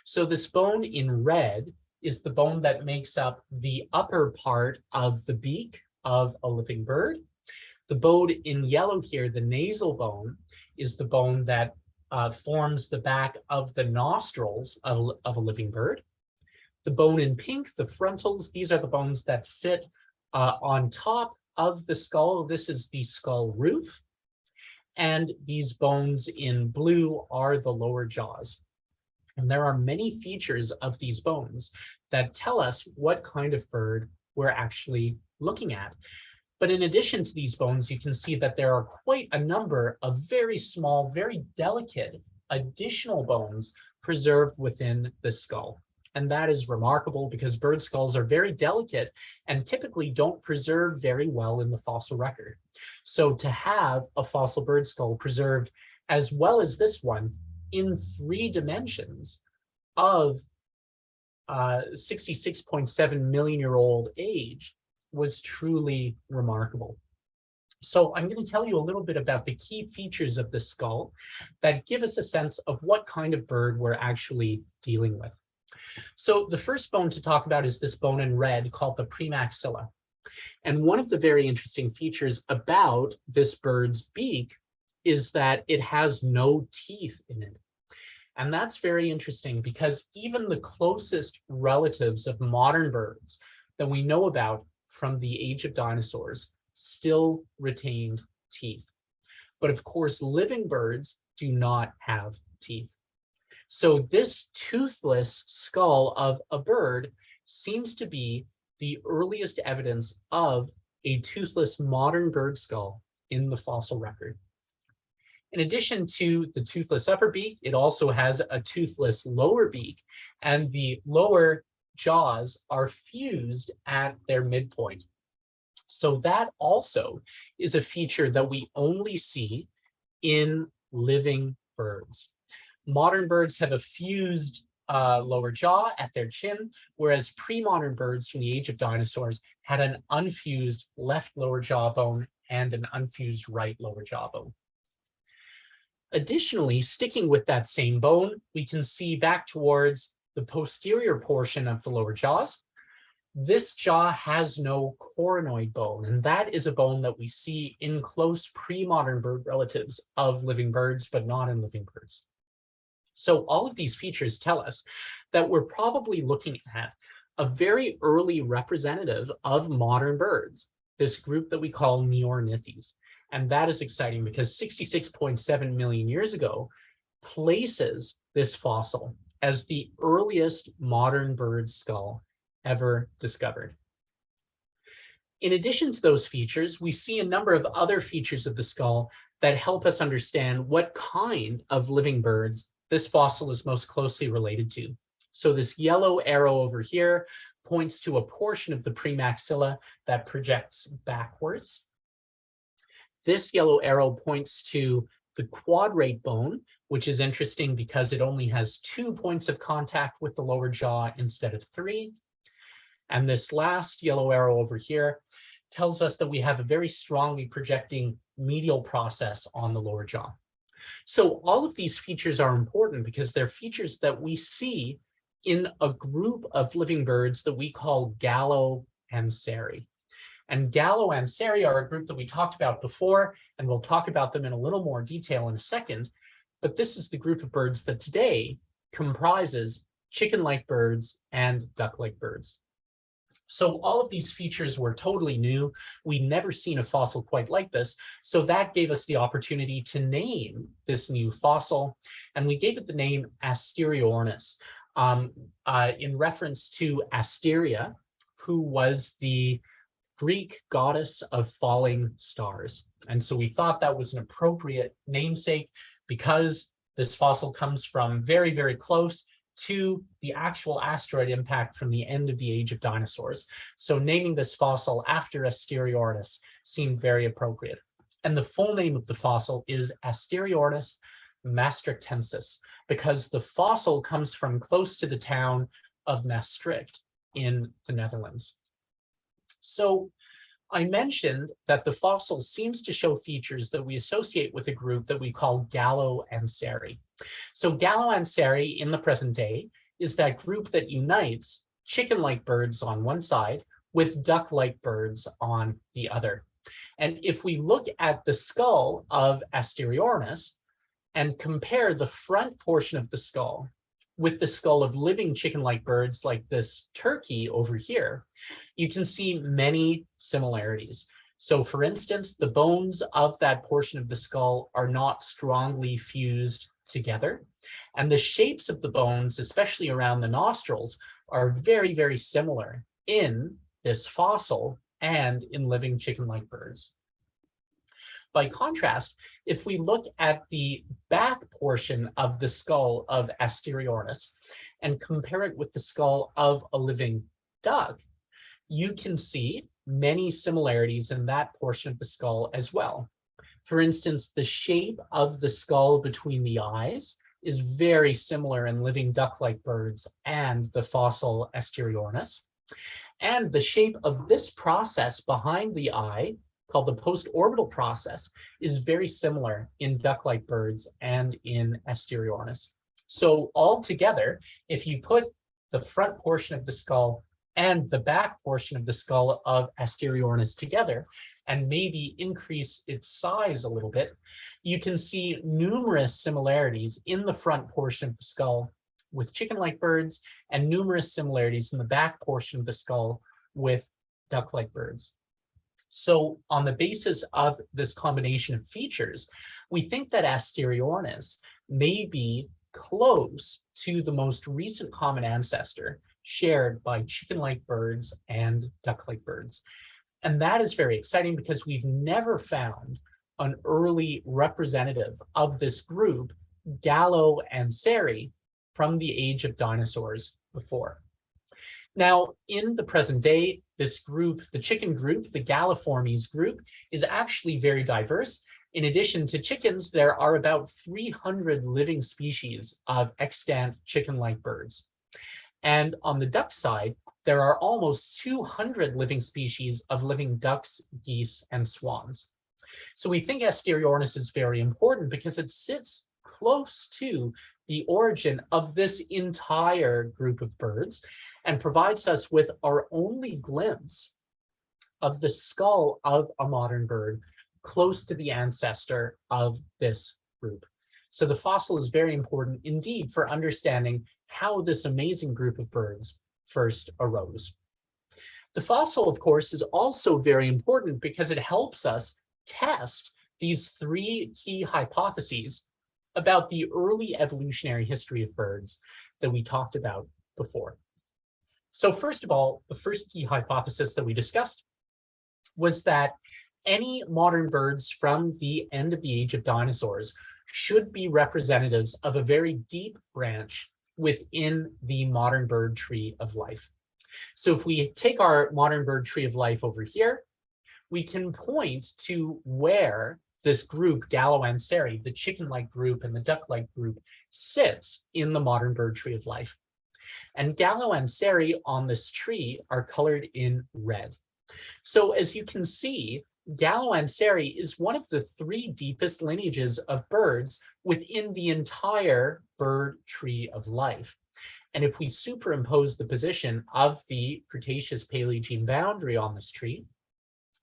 So this bone in red is the bone that makes up the upper part of the beak of a living bird. The bone in yellow here, the nasal bone, is the bone that forms the back of the nostrils of a living bird. The bone in pink, the frontals, these are the bones that sit on top of the skull. This is the skull roof. And these bones in blue are the lower jaws. And there are many features of these bones that tell us what kind of bird we're actually looking at. But in addition to these bones, you can see that there are quite a number of very small, very delicate additional bones preserved within the skull. And that is remarkable because bird skulls are very delicate and typically don't preserve very well in the fossil record. So to have a fossil bird skull preserved as well as this one in 3 dimensions of 66.7 million year old age was truly remarkable. So I'm going to tell you a little bit about the key features of the skull that give us a sense of what kind of bird we're actually dealing with. So the first bone to talk about is this bone in red called the Pre Maxilla. And one of the very interesting features about this bird's beak is that it has no teeth in it. And that's very interesting because even the closest relatives of modern birds that we know about from the age of dinosaurs still retained teeth. But of course, living birds do not have teeth. So this toothless skull of a bird seems to be the earliest evidence of a toothless modern bird skull in the fossil record. In addition to the toothless upper beak, it also has a toothless lower beak, and the lower jaws are fused at their midpoint. So that also is a feature that we only see in living birds. Modern birds have a fused lower jaw at their chin, whereas pre-modern birds from the age of dinosaurs had an unfused left lower jawbone and an unfused right lower jawbone. Additionally, sticking with that same bone, we can see back towards the posterior portion of the lower jaws. This jaw has no coronoid bone, and that is a bone that we see in close pre-modern bird relatives of living birds, but not in living birds. So all of these features tell us that we're probably looking at a very early representative of modern birds, this group that we call Neornithes. And that is exciting because 66.7 million years ago places this fossil as the earliest modern bird skull ever discovered. In addition to those features, we see a number of other features of the skull that help us understand what kind of living birds this fossil is most closely related to. So this yellow arrow over here points to a portion of the premaxilla that projects backwards. This yellow arrow points to the quadrate bone, which is interesting because it only has 2 points of contact with the lower jaw instead of 3. And this last yellow arrow over here tells us that we have a very strongly projecting medial process on the lower jaw. So all of these features are important because they're features that we see in a group of living birds that we call Gallo-Anseri. And Gallo-Anseri are a group that we talked about before, and we'll talk about them in a little more detail in a second. But this is the group of birds that today comprises chicken-like birds and duck-like birds. So all of these features were totally new. We'd never seen a fossil quite like this. So that gave us the opportunity to name this new fossil. And we gave it the name Asteroid in reference to Asteria, who was the Greek goddess of falling stars. And so we thought that was an appropriate namesake because this fossil comes from very, very close to the actual asteroid impact from the end of the age of dinosaurs. So naming this fossil after Asteroid seemed very appropriate. And the full name of the fossil is Asteroid maastrichtensis, because the fossil comes from close to the town of Maastricht in the Netherlands. So I mentioned that the fossil seems to show features that we associate with a group that we call Gallo-Anseri. So Gallo-Anseri in the present day is that group that unites chicken-like birds on one side with duck-like birds on the other. And if we look at the skull of Asteroid and compare the front portion of the skull with the skull of living chicken-like birds like this turkey over here, you can see many similarities. So for instance, the bones of that portion of the skull are not strongly fused together. And the shapes of the bones, especially around the nostrils, are very, very similar in this fossil and in living chicken-like birds. By contrast, if we look at the back portion of the skull of Asteroid and compare it with the skull of a living duck, you can see many similarities in that portion of the skull as well. For instance, the shape of the skull between the eyes is very similar in living duck-like birds and the fossil Asteroid. And the shape of this process behind the eye, called the post-orbital process, is very similar in duck-like birds and in Asteroid. So altogether, if you put the front portion of the skull and the back portion of the skull of Asteroid together, and maybe increase its size a little bit, you can see numerous similarities in the front portion of the skull with chicken-like birds and numerous similarities in the back portion of the skull with duck-like birds. So on the basis of this combination of features, we think that Asteroid may be close to the most recent common ancestor shared by chicken-like birds and duck-like birds. And that is very exciting because we've never found an early representative of this group, Gallo-Anseri, from the age of dinosaurs before. Now, in the present day, this group, the chicken group, the Galliformes group, is actually very diverse. In addition to chickens, there are about 300 living species of extant chicken-like birds. And on the duck side, there are almost 200 living species of living ducks, geese, and swans. So we think Asteroid is very important because it sits close to the origin of this entire group of birds and provides us with our only glimpse of the skull of a modern bird close to the ancestor of this group. So the fossil is very important indeed for understanding how this amazing group of birds first arose. The fossil, of course, is also very important because it helps us test these three key hypotheses about the early evolutionary history of birds that we talked about before. So first of all, the first key hypothesis that we discussed was that any modern birds from the end of the age of dinosaurs should be representatives of a very deep branch within the modern bird tree of life. So if we take our modern bird tree of life over here, we can point to where this group, Gallo-Anseri, the chicken-like group and the duck-like group, sits in the modern bird tree of life. And Gallo-Anseri on this tree are colored in red. So as you can see, Gallo-Anseri is one of the three deepest lineages of birds within the entire bird tree of life. And if we superimpose the position of the Cretaceous-Paleogene boundary on this tree,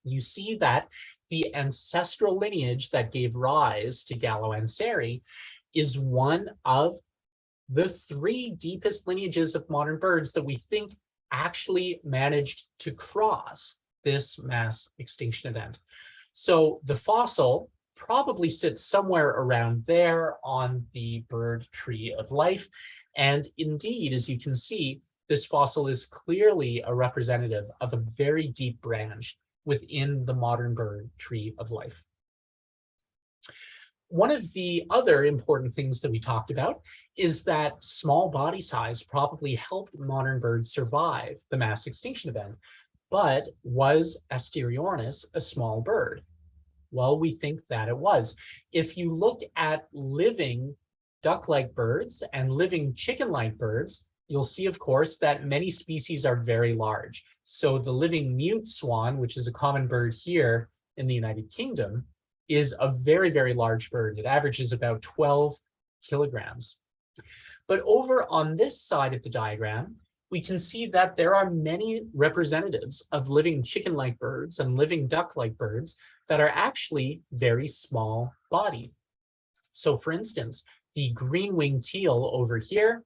you see that the ancestral lineage that gave rise to Gallo-Anseri is one of the three deepest lineages of modern birds that we think actually managed to cross this mass extinction event. So the fossil probably sits somewhere around there on the bird tree of life. And indeed, as you can see, this fossil is clearly a representative of a very deep branch within the modern bird tree of life. One of the other important things that we talked about is that small body size probably helped modern birds survive the mass extinction event. But was Asteroid a small bird? Well, we think that it was. If you look at living duck-like birds and living chicken-like birds, you'll see, of course, that many species are very large. So the living mute swan, which is a common bird here in the United Kingdom, is a very, very large bird. It averages about 12 kilograms. But over on this side of the diagram, we can see that there are many representatives of living chicken-like birds and living duck-like birds that are actually very small bodied. So for instance, the green-winged teal over here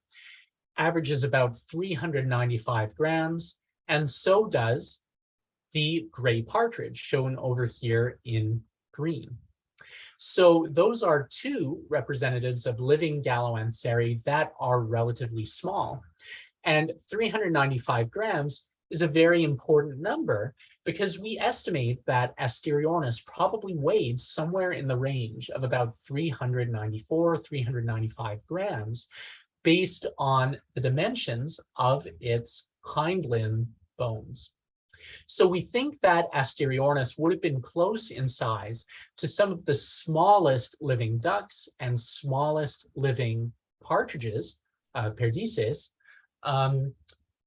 averages about 395 grams, and so does the gray partridge shown over here in green. So those are two representatives of living Gallo-Anseri that are relatively small. And 395 grams is a very important number because we estimate that Asteroid probably weighed somewhere in the range of about 394, 395 grams based on the dimensions of its hind limb bones. So we think that Asteroid would have been close in size to some of the smallest living ducks and smallest living partridges, perdices,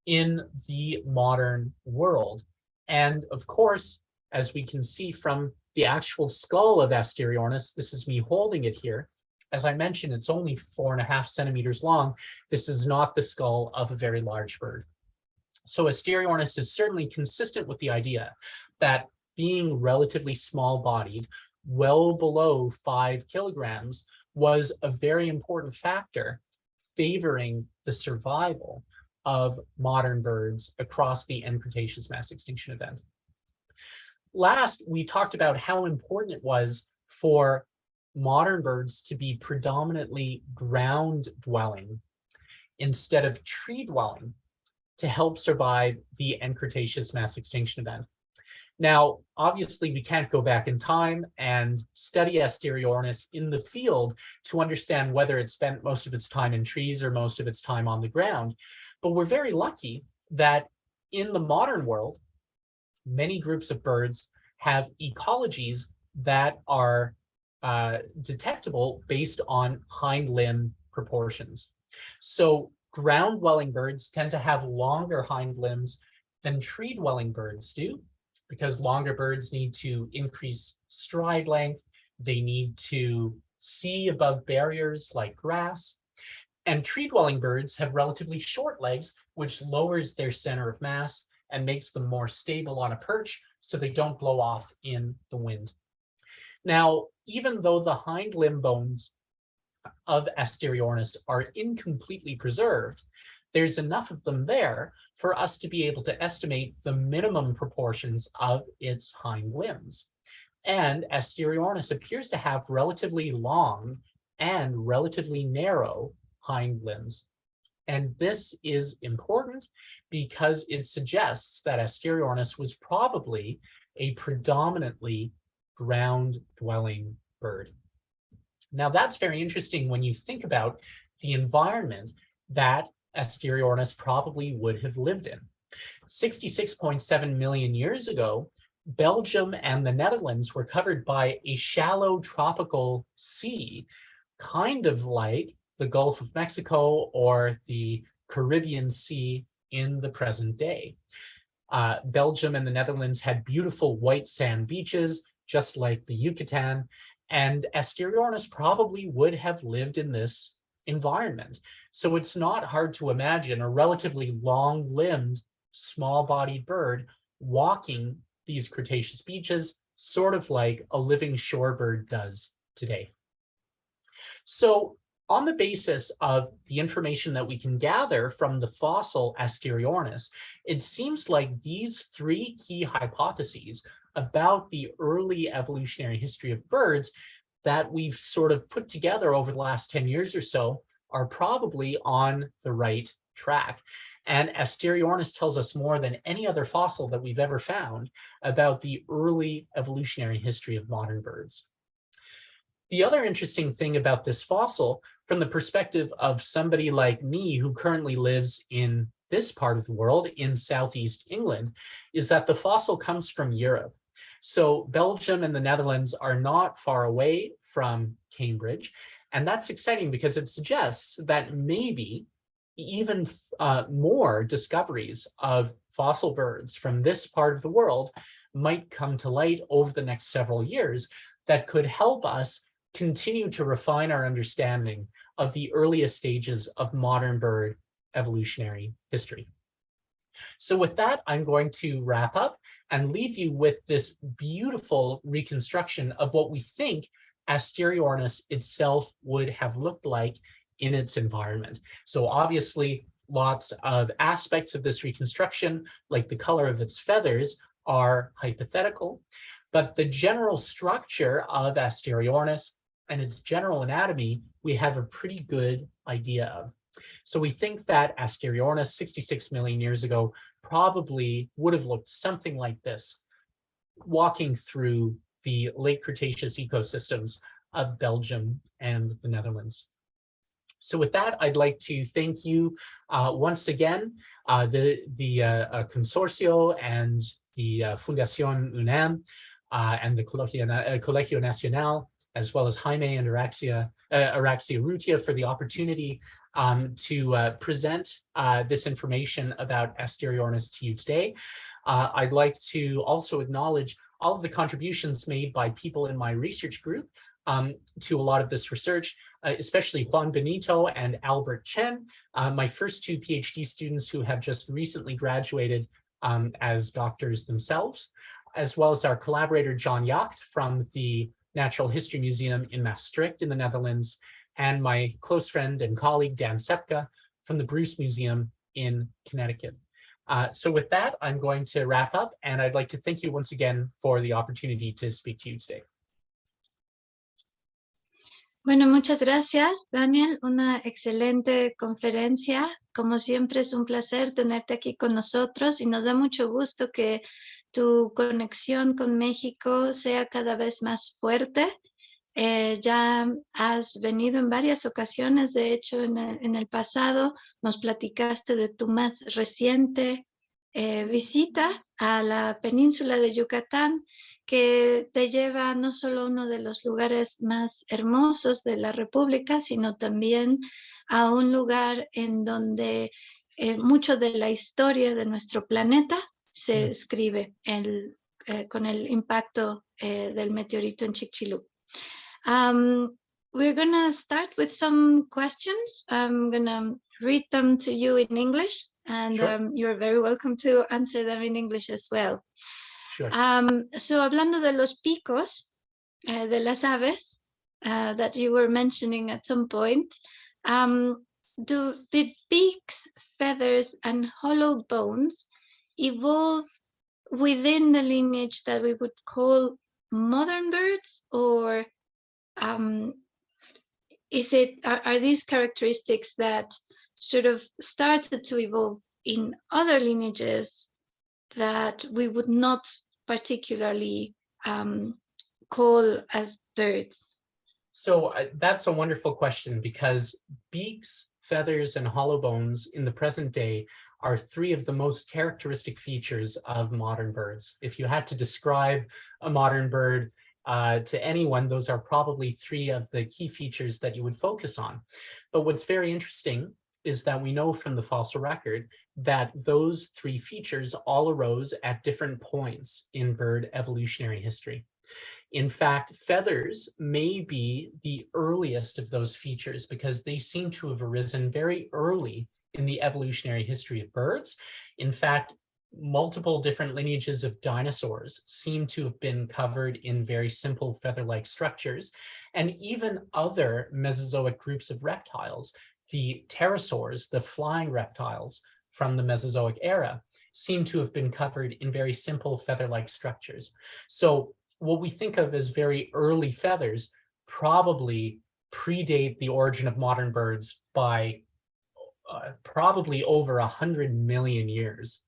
in the modern world. And of course, as we can see from the actual skull of Asteroid, this is me holding it here. As I mentioned, it's only 4.5 centimeters long. This is not the skull of a very large bird. So Asteroid is certainly consistent with the idea that being relatively small-bodied, well below 5 kilograms, was a very important factor favoring the survival of modern birds across the end-Cretaceous mass extinction event. Last, we talked about how important it was for modern birds to be predominantly ground-dwelling instead of tree-dwelling to help survive the end-Cretaceous mass extinction event. Now, obviously, we can't go back in time and study Asteroid in the field to understand whether it spent most of its time in trees or most of its time on the ground. But we're very lucky that in the modern world, many groups of birds have ecologies that are detectable based on hind limb proportions. So ground-dwelling birds tend to have longer hind limbs than tree-dwelling birds do, because longer birds need to increase stride length, they need to see above barriers like grass, and tree-dwelling birds have relatively short legs, which lowers their center of mass and makes them more stable on a perch so they don't blow off in the wind. Now, even though the hind limb bones of Asteroid are incompletely preserved, there's enough of them there for us to be able to estimate the minimum proportions of its hind limbs. And Asteroid appears to have relatively long and relatively narrow hind limbs. And this is important because it suggests that Asteroid was probably a predominantly ground-dwelling bird. Now, that's very interesting when you think about the environment that Asteroid probably would have lived in. 66.7 million years ago, Belgium and the Netherlands were covered by a shallow tropical sea, kind of like the Gulf of Mexico or the Caribbean Sea in the present day. Belgium and the Netherlands had beautiful white sand beaches, just like the Yucatan, and Asteroid probably would have lived in this environment. So it's not hard to imagine a relatively long-limbed, small-bodied bird walking these Cretaceous beaches, sort of like a living shorebird does today. So on the basis of the information that we can gather from the fossil Asteroid, it seems like these 3 key hypotheses about the early evolutionary history of birds that we've sort of put together over the last 10 years or so are probably on the right track. And Asteroid tells us more than any other fossil that we've ever found about the early evolutionary history of modern birds. The other interesting thing about this fossil, from the perspective of somebody like me who currently lives in this part of the world, in Southeast England, is that the fossil comes from Europe. So Belgium and the Netherlands are not far away from Cambridge. And that's exciting because it suggests that maybe even more discoveries of fossil birds from this part of the world might come to light over the next several years that could help us continue to refine our understanding of the earliest stages of modern bird evolutionary history. So with that, I'm going to wrap up and leave you with this beautiful reconstruction of what we think Asteroid itself would have looked like in its environment. So obviously, lots of aspects of this reconstruction, like the color of its feathers, are hypothetical, but the general structure of Asteroid and its general anatomy, we have a pretty good idea of. So we think that Asteroid 66 million years ago probably would have looked something like this, walking through the late Cretaceous ecosystems of Belgium and the Netherlands. So with that, I'd like to thank you once again, the Consorcio and the Fundación UNAM and the Colegio Nacional, as well as Jaime and Araxi Urrutia for the opportunity to present this information about Evolutionary to you today. I'd like to also acknowledge all of the contributions made by people in my research group to a lot of this research, especially Juan Benito and Albert Chen, my first two PhD students who have just recently graduated as doctors themselves, as well as our collaborator John Yacht from the Natural History Museum in Maastricht in the Netherlands, and my close friend and colleague Dan Sepka from the Bruce Museum in Connecticut. So with that, I'm going to wrap up, and I'd like to thank you once again for the opportunity to speak to you today. Bueno, muchas gracias, Daniel. Una excelente conferencia. Como siempre, es un placer tenerte aquí con nosotros y nos da mucho gusto que tu conexión con México sea cada vez más fuerte. Ya has venido en varias ocasiones, de hecho, en el pasado nos platicaste de tu más reciente visita a la península de Yucatán, que te lleva no solo a uno de los lugares más hermosos de la República, sino también a un lugar en donde mucho de la historia de nuestro planeta se escribe con el impacto del meteorito en Chicxulub. We're going to start with some questions. I'm going to read them to you in English, and Sure. You're very welcome to answer them in English as well. Sure. So hablando de los picos de las aves that you were mentioning at some point, did beaks, feathers, and hollow bones evolve within the lineage that we would call modern birds, or are these characteristics that sort of started to evolve in other lineages that we would not particularly call as birds? So that's a wonderful question, because beaks, feathers, and hollow bones in the present day are three of the most characteristic features of modern birds. If you had to describe a modern bird to anyone, those are probably three of the key features that you would focus on. But what's very interesting is that we know from the fossil record that those three features all arose at different points in bird evolutionary history. In fact, feathers may be the earliest of those features because they seem to have arisen very early in the evolutionary history of birds. In fact, multiple different lineages of dinosaurs seem to have been covered in very simple feather-like structures, and even other Mesozoic groups of reptiles, the pterosaurs, the flying reptiles from the Mesozoic era, seem to have been covered in very simple feather-like structures. So what we think of as very early feathers probably predate the origin of modern birds by probably over 100 million years.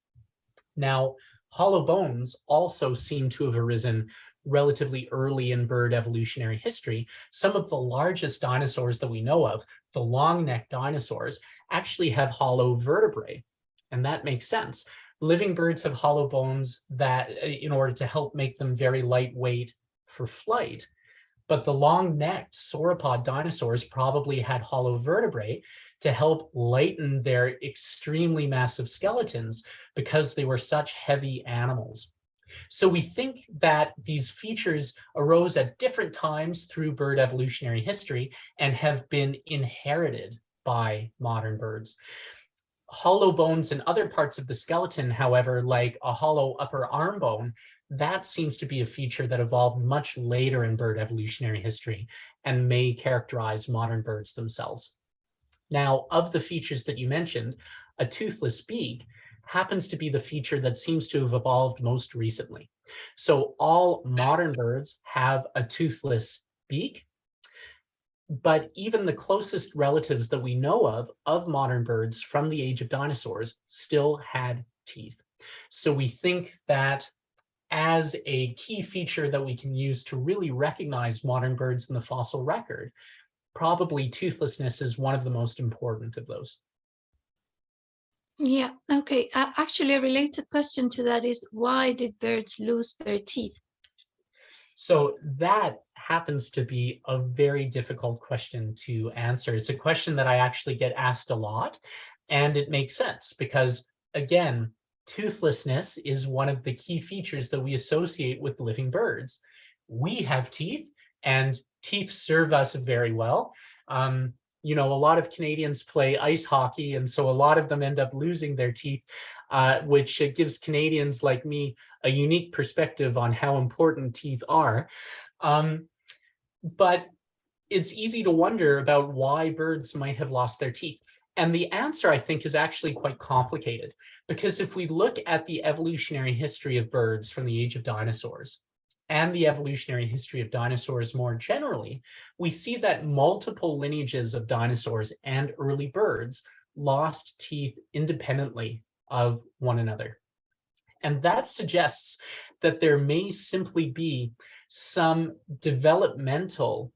Now, hollow bones also seem to have arisen relatively early in bird evolutionary history. Some of the largest dinosaurs that we know of, the long-necked dinosaurs, actually have hollow vertebrae, and that makes sense. Living birds have hollow bones that in order to help make them very lightweight for flight. But the long-necked sauropod dinosaurs probably had hollow vertebrae to help lighten their extremely massive skeletons because they were such heavy animals. So we think that these features arose at different times through bird evolutionary history and have been inherited by modern birds. Hollow bones in other parts of the skeleton, however, like a hollow upper arm bone, that seems to be a feature that evolved much later in bird evolutionary history and may characterize modern birds themselves. Now, of the features that you mentioned, a toothless beak happens to be the feature that seems to have evolved most recently. So all modern birds have a toothless beak, but even the closest relatives that we know of modern birds from the age of dinosaurs still had teeth. So we think that as a key feature that we can use to really recognize modern birds in the fossil record, probably toothlessness is one of the most important of those. Yeah, okay. Actually, a related question to that is, why did birds lose their teeth? So that happens to be a very difficult question to answer. It's a question that I actually get asked a lot, and it makes sense because, again, toothlessness is one of the key features that we associate with living birds. We have teeth, and teeth serve us very well. You know, a lot of Canadians play ice hockey, and so a lot of them end up losing their teeth, which gives Canadians like me a unique perspective on how important teeth are. But it's easy to wonder about why birds might have lost their teeth. And the answer, I think, is actually quite complicated, because if we look at the evolutionary history of birds from the age of dinosaurs, and the evolutionary history of dinosaurs more generally, we see that multiple lineages of dinosaurs and early birds lost teeth independently of one another. And that suggests that there may simply be some developmental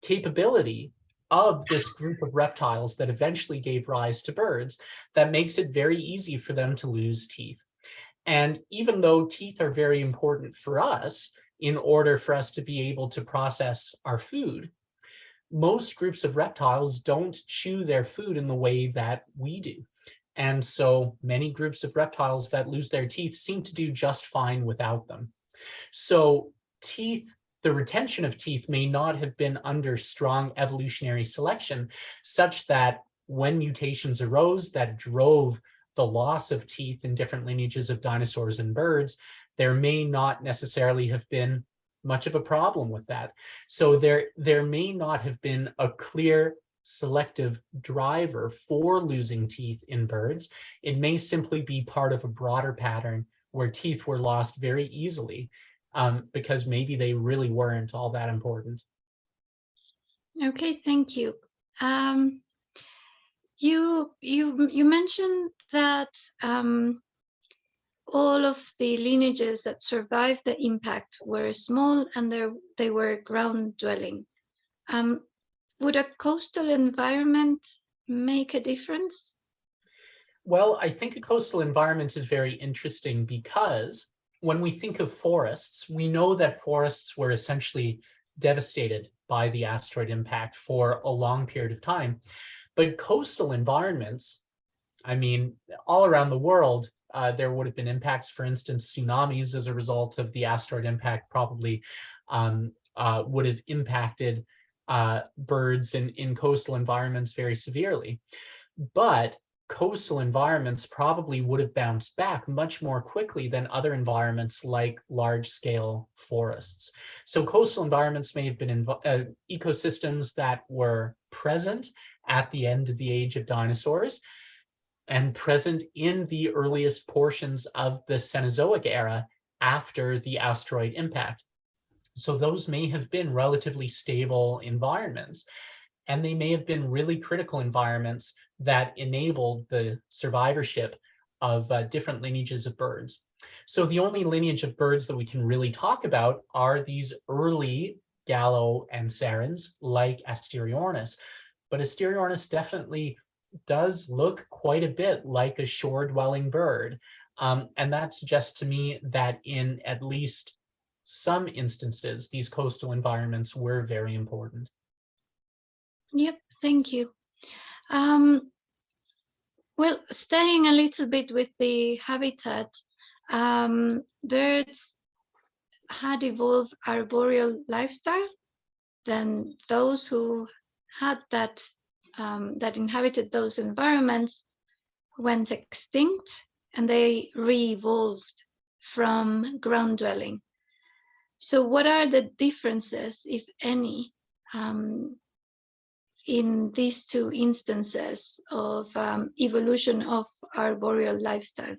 capability of this group of reptiles that eventually gave rise to birds that makes it very easy for them to lose teeth. And even though teeth are very important for us, in order for us to be able to process our food, most groups of reptiles don't chew their food in the way that we do. And so many groups of reptiles that lose their teeth seem to do just fine without them. So teeth, the retention of teeth may not have been under strong evolutionary selection, such that when mutations arose that drove the loss of teeth in different lineages of dinosaurs and birds, there may not necessarily have been much of a problem with that. So there may not have been a clear selective driver for losing teeth in birds. It may simply be part of a broader pattern where teeth were lost very easily because maybe they really weren't all that important. Okay, thank you. You mentioned that all of the lineages that survived the impact were small and they were ground dwelling. Would a coastal environment make a difference? Well, I think a coastal environment is very interesting because when we think of forests, we know that forests were essentially devastated by the asteroid impact for a long period of time. But coastal environments, I mean, all around the world, there would have been impacts. For instance, tsunamis as a result of the asteroid impact probably would have impacted birds in coastal environments very severely. But coastal environments probably would have bounced back much more quickly than other environments like large-scale forests. So coastal environments may have been ecosystems that were present at the end of the age of dinosaurs and present in the earliest portions of the Cenozoic era after the asteroid impact. So those may have been relatively stable environments, and they may have been really critical environments that enabled the survivorship of different lineages of birds. So the only lineage of birds that we can really talk about are these early gallo-anserans like Asteroid. But Asteroid definitely does look quite a bit like a shore-dwelling bird. And that suggests to me that in at least some instances, these coastal environments were very important. Yep, thank you. Well, staying a little bit with the habitat, birds had evolved arboreal lifestyle. Then those who had that inhabited those environments went extinct, and they re-evolved from ground dwelling. So what are the differences, if any, in these two instances of evolution of arboreal lifestyle?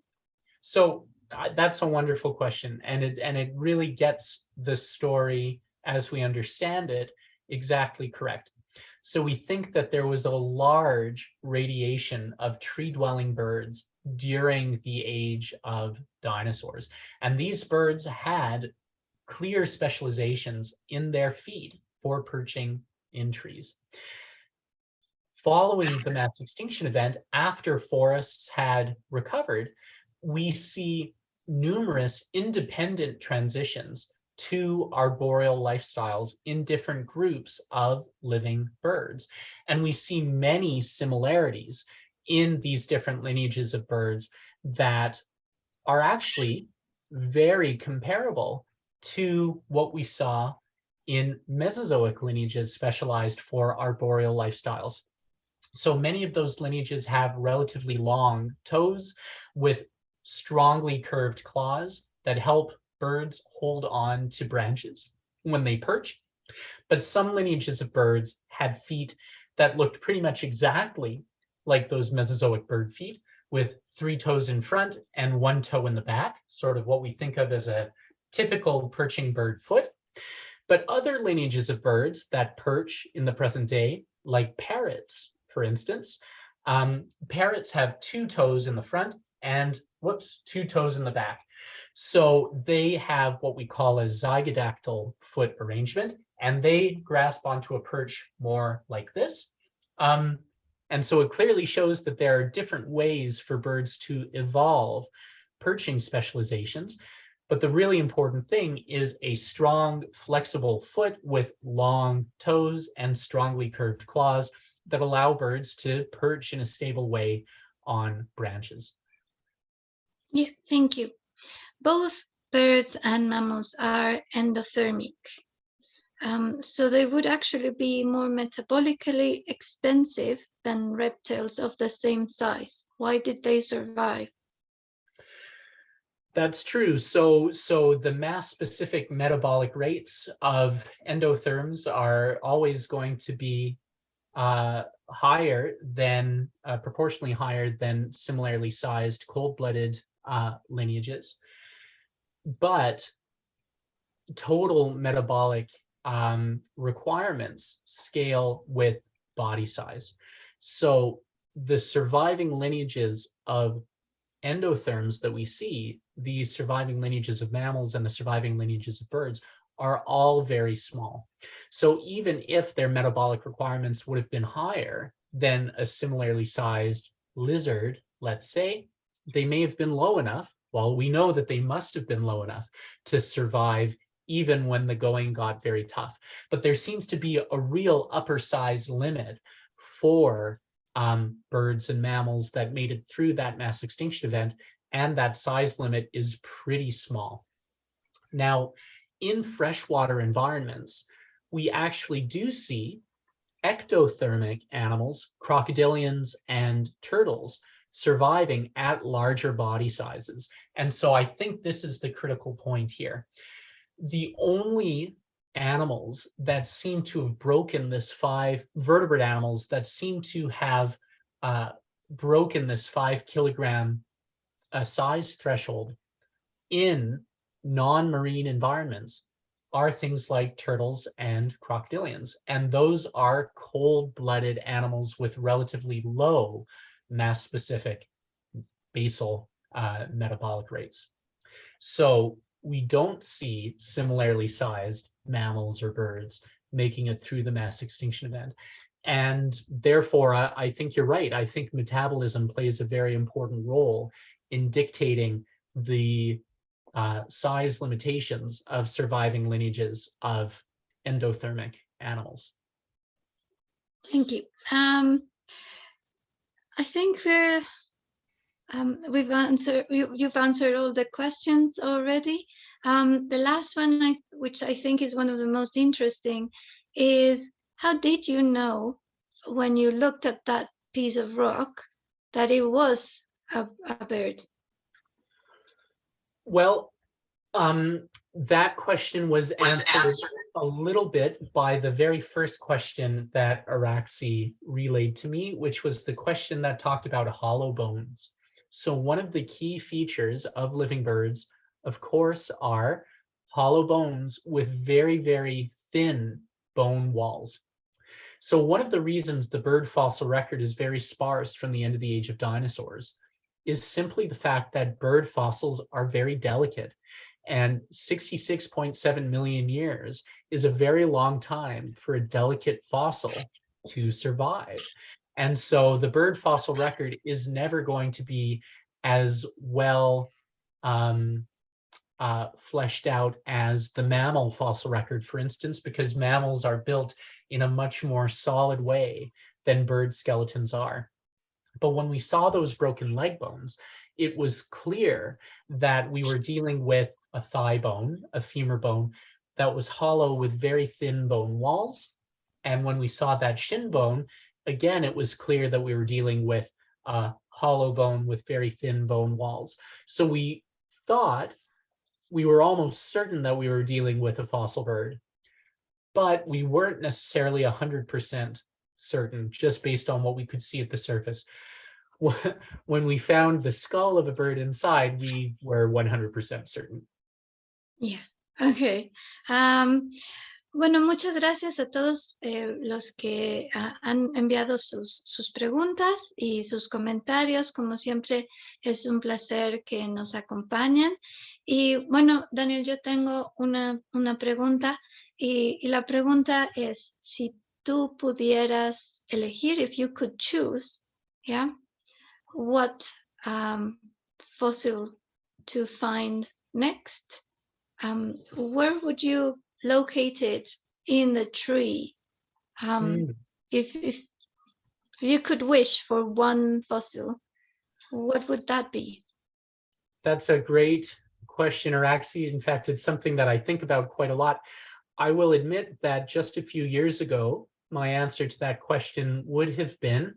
So that's a wonderful question, and it really gets the story as we understand it exactly correct. So we think that there was a large radiation of tree-dwelling birds during the age of dinosaurs. And these birds had clear specializations in their feet for perching in trees. Following the mass extinction event, after forests had recovered, we see numerous independent transitions to arboreal lifestyles in different groups of living birds. And we see many similarities in these different lineages of birds that are actually very comparable to what we saw in Mesozoic lineages specialized for arboreal lifestyles. So many of those lineages have relatively long toes with strongly curved claws that help birds hold on to branches when they perch. But some lineages of birds had feet that looked pretty much exactly like those Mesozoic bird feet, with 3 toes in front and 1 toe in the back, sort of what we think of as a typical perching bird foot. But other lineages of birds that perch in the present day, like parrots, for instance, parrots have 2 toes in the front and 2 toes in the back. So they have what we call a zygodactyl foot arrangement, and they grasp onto a perch more like this. And so it clearly shows that there are different ways for birds to evolve perching specializations. But the really important thing is a strong, flexible foot with long toes and strongly curved claws that allow birds to perch in a stable way on branches. Yeah, thank you. Both birds and mammals are endothermic. So they would actually be more metabolically expensive than reptiles of the same size. Why did they survive? That's true. So the mass-specific metabolic rates of endotherms are always going to be higher than, proportionally higher than similarly sized cold-blooded lineages. But total metabolic requirements scale with body size. So the surviving lineages of endotherms that we see, the surviving lineages of mammals and the surviving lineages of birds, are all very small. So even if their metabolic requirements would have been higher than a similarly sized lizard, let's say, they may have been low enough, well, we know that they must have been low enough to survive even when the going got very tough. But there seems to be a real upper size limit for birds and mammals that made it through that mass extinction event, and that size limit is pretty small. Now, in freshwater environments, we actually do see ectothermic animals, crocodilians and turtles, surviving at larger body sizes. And so I think this is the critical point here. The only animals that seem to have broken this vertebrate animals that seem to have broken this 5 kilogram size threshold in non-marine environments are things like turtles and crocodilians. And those are cold-blooded animals with relatively low mass-specific basal metabolic rates. So we don't see similarly sized mammals or birds making it through the mass extinction event. And therefore, I think you're right. I think metabolism plays a very important role in dictating the size limitations of surviving lineages of endothermic animals. Thank you. I think you've answered all the questions already. The last one, which I think is one of the most interesting, is how did you know when you looked at that piece of rock that it was a bird? Well, that question was answered a little bit by the very first question that Araxi relayed to me, which was the question that talked about hollow bones. So one of the key features of living birds, of course, are hollow bones with very, very thin bone walls. So one of the reasons the bird fossil record is very sparse from the end of the age of dinosaurs is simply the fact that bird fossils are very delicate. And 66.7 million years is a very long time for a delicate fossil to survive. And so the bird fossil record is never going to be as well fleshed out as the mammal fossil record, for instance, because mammals are built in a much more solid way than bird skeletons are. But when we saw those broken leg bones, it was clear that we were dealing with a thigh bone, a femur bone, that was hollow with very thin bone walls. And when we saw that shin bone, again, it was clear that we were dealing with a hollow bone with very thin bone walls. So we thought, we were almost certain that we were dealing with a fossil bird, but we weren't necessarily 100% certain just based on what we could see at the surface. When we found the skull of a bird inside, we were 100% certain. Yeah, okay. Bueno, muchas gracias a todos los que han enviado sus preguntas y sus comentarios. Como siempre, es un placer que nos acompañen. Y bueno, Daniel, yo tengo una pregunta y la pregunta es, si tú pudieras elegir, if you could choose, yeah, what fossil to find next, where would you locate it in the tree? If you could wish for one fossil, what would that be? That's a great question, Araxi. In fact, it's something that I think about quite a lot. I will admit that just a few years ago, my answer to that question would have been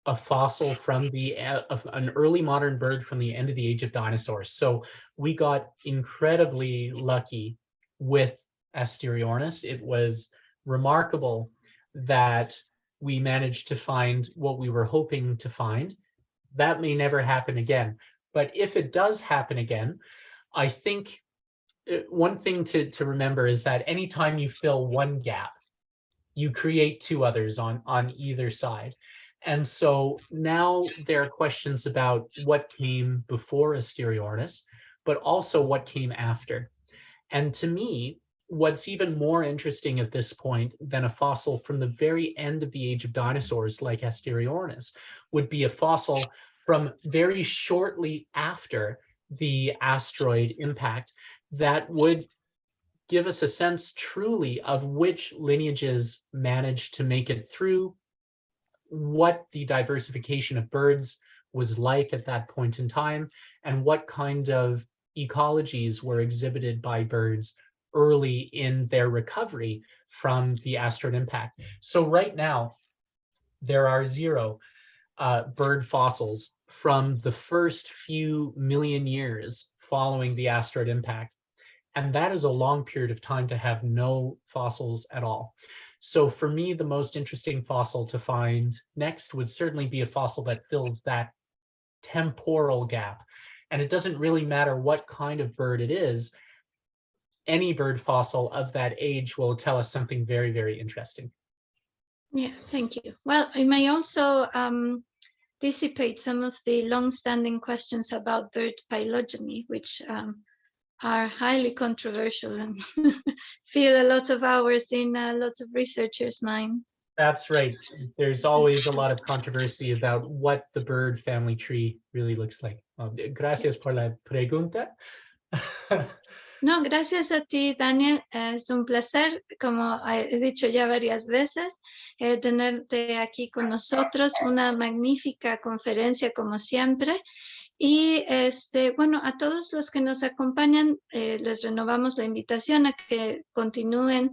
a fossil from an early modern bird from the end of the age of dinosaurs. So we got incredibly lucky with Asteroid. It was remarkable that we managed to find what we were hoping to find. That may never happen again. But if it does happen again, I think one thing to remember is that anytime you fill one gap, you create two others on either side. And so now there are questions about what came before Asteroid, but also what came after. And to me, what's even more interesting at this point than a fossil from the very end of the age of dinosaurs like Asteroid would be a fossil from very shortly after the asteroid impact that would give us a sense truly of which lineages managed to make it through, what the diversification of birds was like at that point in time, and what kind of ecologies were exhibited by birds early in their recovery from the asteroid impact. So right now, there are 0 bird fossils from the first few million years following the asteroid impact. And that is a long period of time to have no fossils at all. So for me, the most interesting fossil to find next would certainly be a fossil that fills that temporal gap. And it doesn't really matter what kind of bird it is. Any bird fossil of that age will tell us something very, very interesting. Yeah, thank you. Well, it may also dissipate some of the long-standing questions about bird phylogeny, which are highly controversial and fill a lot of hours in lots of researchers' minds. That's right. There's always a lot of controversy about what the bird family tree really looks like. Gracias por la pregunta. No, gracias a ti, Daniel. Es un placer, como he dicho ya varias veces, tenerte aquí con nosotros. Una magnífica conferencia, como siempre. Y bueno, a todos los que nos acompañan, les renovamos la invitación a que continúen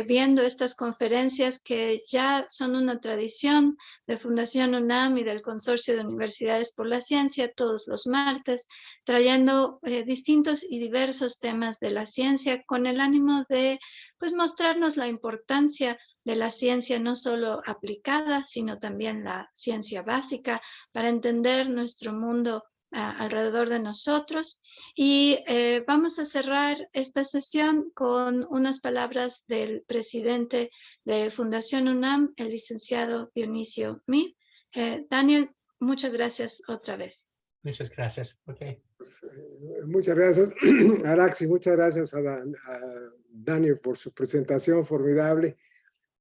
viendo estas conferencias que ya son una tradición de Fundación UNAM y del Consorcio de Universidades por la Ciencia todos los martes, trayendo distintos y diversos temas de la ciencia con el ánimo de pues, mostrarnos la importancia de la ciencia no solo aplicada, sino también la ciencia básica para entender nuestro mundo alrededor de nosotros. Y vamos a cerrar esta sesión con unas palabras del presidente de Fundación UNAM, el licenciado Dionisio Meade. Daniel, muchas gracias otra vez. Muchas gracias. Okay. Pues, muchas gracias, Araxi, muchas gracias a Daniel por su presentación formidable.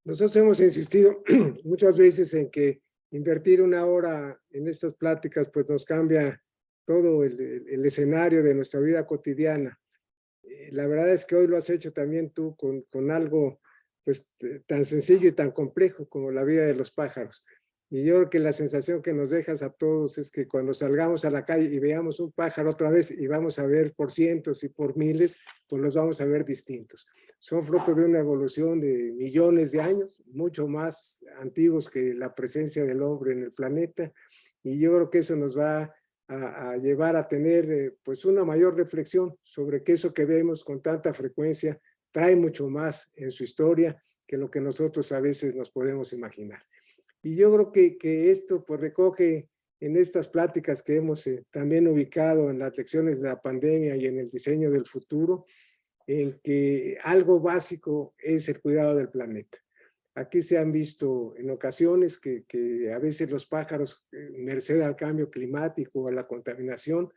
Nosotros hemos insistido muchas veces en que invertir una hora en estas pláticas pues nos cambia todo el escenario de nuestra vida cotidiana. La verdad es que hoy lo has hecho también tú con algo pues tan sencillo y tan complejo como la vida de los pájaros. Y yo creo que la sensación que nos dejas a todos es que cuando salgamos a la calle y veamos un pájaro otra vez y vamos a ver por cientos y por miles, pues los vamos a ver distintos. Son fruto de una evolución de millones de años, mucho más antiguos que la presencia del hombre en el planeta. Y yo creo que eso nos va a llevar a tener pues una mayor reflexión sobre que eso que vemos con tanta frecuencia trae mucho más en su historia que lo que nosotros a veces nos podemos imaginar. Y yo creo que esto pues recoge en estas pláticas que hemos también ubicado en las lecciones de la pandemia y en el diseño del futuro, en que algo básico es el cuidado del planeta. Aquí se han visto en ocasiones que a veces los pájaros, merced al cambio climático o a la contaminación,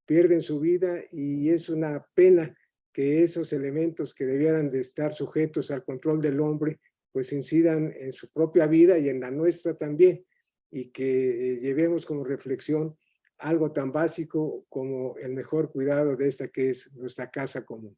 pierden su vida y es una pena que esos elementos que debieran de estar sujetos al control del hombre pues incidan en su propia vida y en la nuestra también, y que llevemos como reflexión algo tan básico como el mejor cuidado de esta que es nuestra casa común.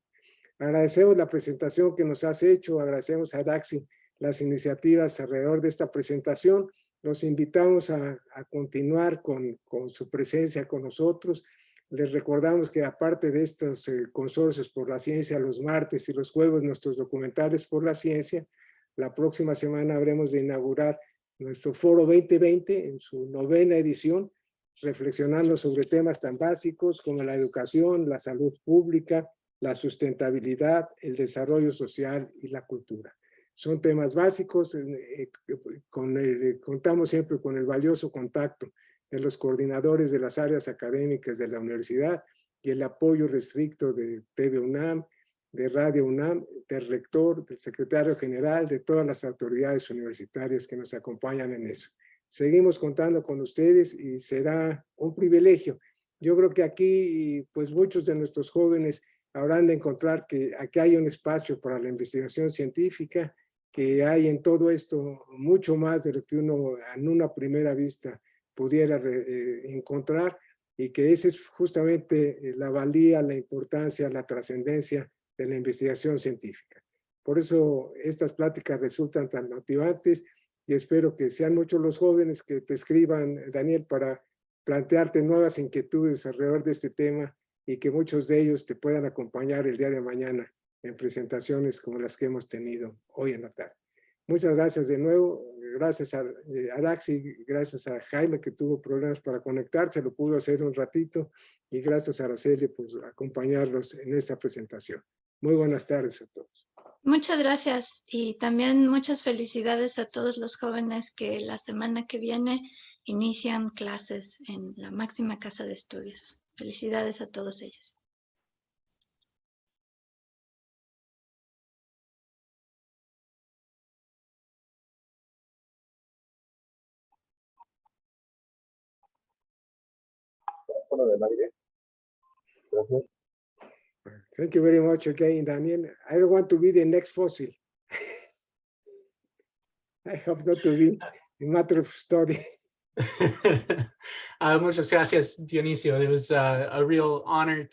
Agradecemos la presentación que nos has hecho, agradecemos a Araxi las iniciativas alrededor de esta presentación. Los invitamos a continuar con su presencia con nosotros. Les recordamos que aparte de estos consorcios por la ciencia, los martes y los jueves, nuestros documentales por la ciencia, la próxima semana habremos de inaugurar nuestro Foro 2020 en su 9ª edición, reflexionando sobre temas tan básicos como la educación, la salud pública, la sustentabilidad, el desarrollo social y la cultura. Son temas básicos, contamos siempre con el valioso contacto de los coordinadores de las áreas académicas de la universidad y el apoyo restricto de TV UNAM, de Radio UNAM, del rector, del secretario general, de todas las autoridades universitarias que nos acompañan en eso. Seguimos contando con ustedes y será un privilegio. Yo creo que aquí, pues muchos de nuestros jóvenes habrán de encontrar que aquí hay un espacio para la investigación científica, que hay en todo esto mucho más de lo que uno en una primera vista pudiera encontrar, y que esa es justamente la valía, la importancia, la trascendencia de la investigación científica. Por eso estas pláticas resultan tan motivantes y espero que sean muchos los jóvenes que te escriban, Daniel, para plantearte nuevas inquietudes alrededor de este tema y que muchos de ellos te puedan acompañar el día de mañana en presentaciones como las que hemos tenido hoy en la tarde. Muchas gracias de nuevo, gracias a Araxi, gracias a Jaime que tuvo problemas para conectarse, lo pudo hacer un ratito, y gracias a Araceli por acompañarnos en esta presentación. Muy buenas tardes a todos. Muchas gracias y también muchas felicidades a todos los jóvenes que la semana que viene inician clases en la máxima casa de estudios. Felicidades a todos ellos. Thank you very much again, Daniel. I don't want to be the next fossil. I hope not to be a matter of study. Muchas gracias, Dionisio. It was a real honor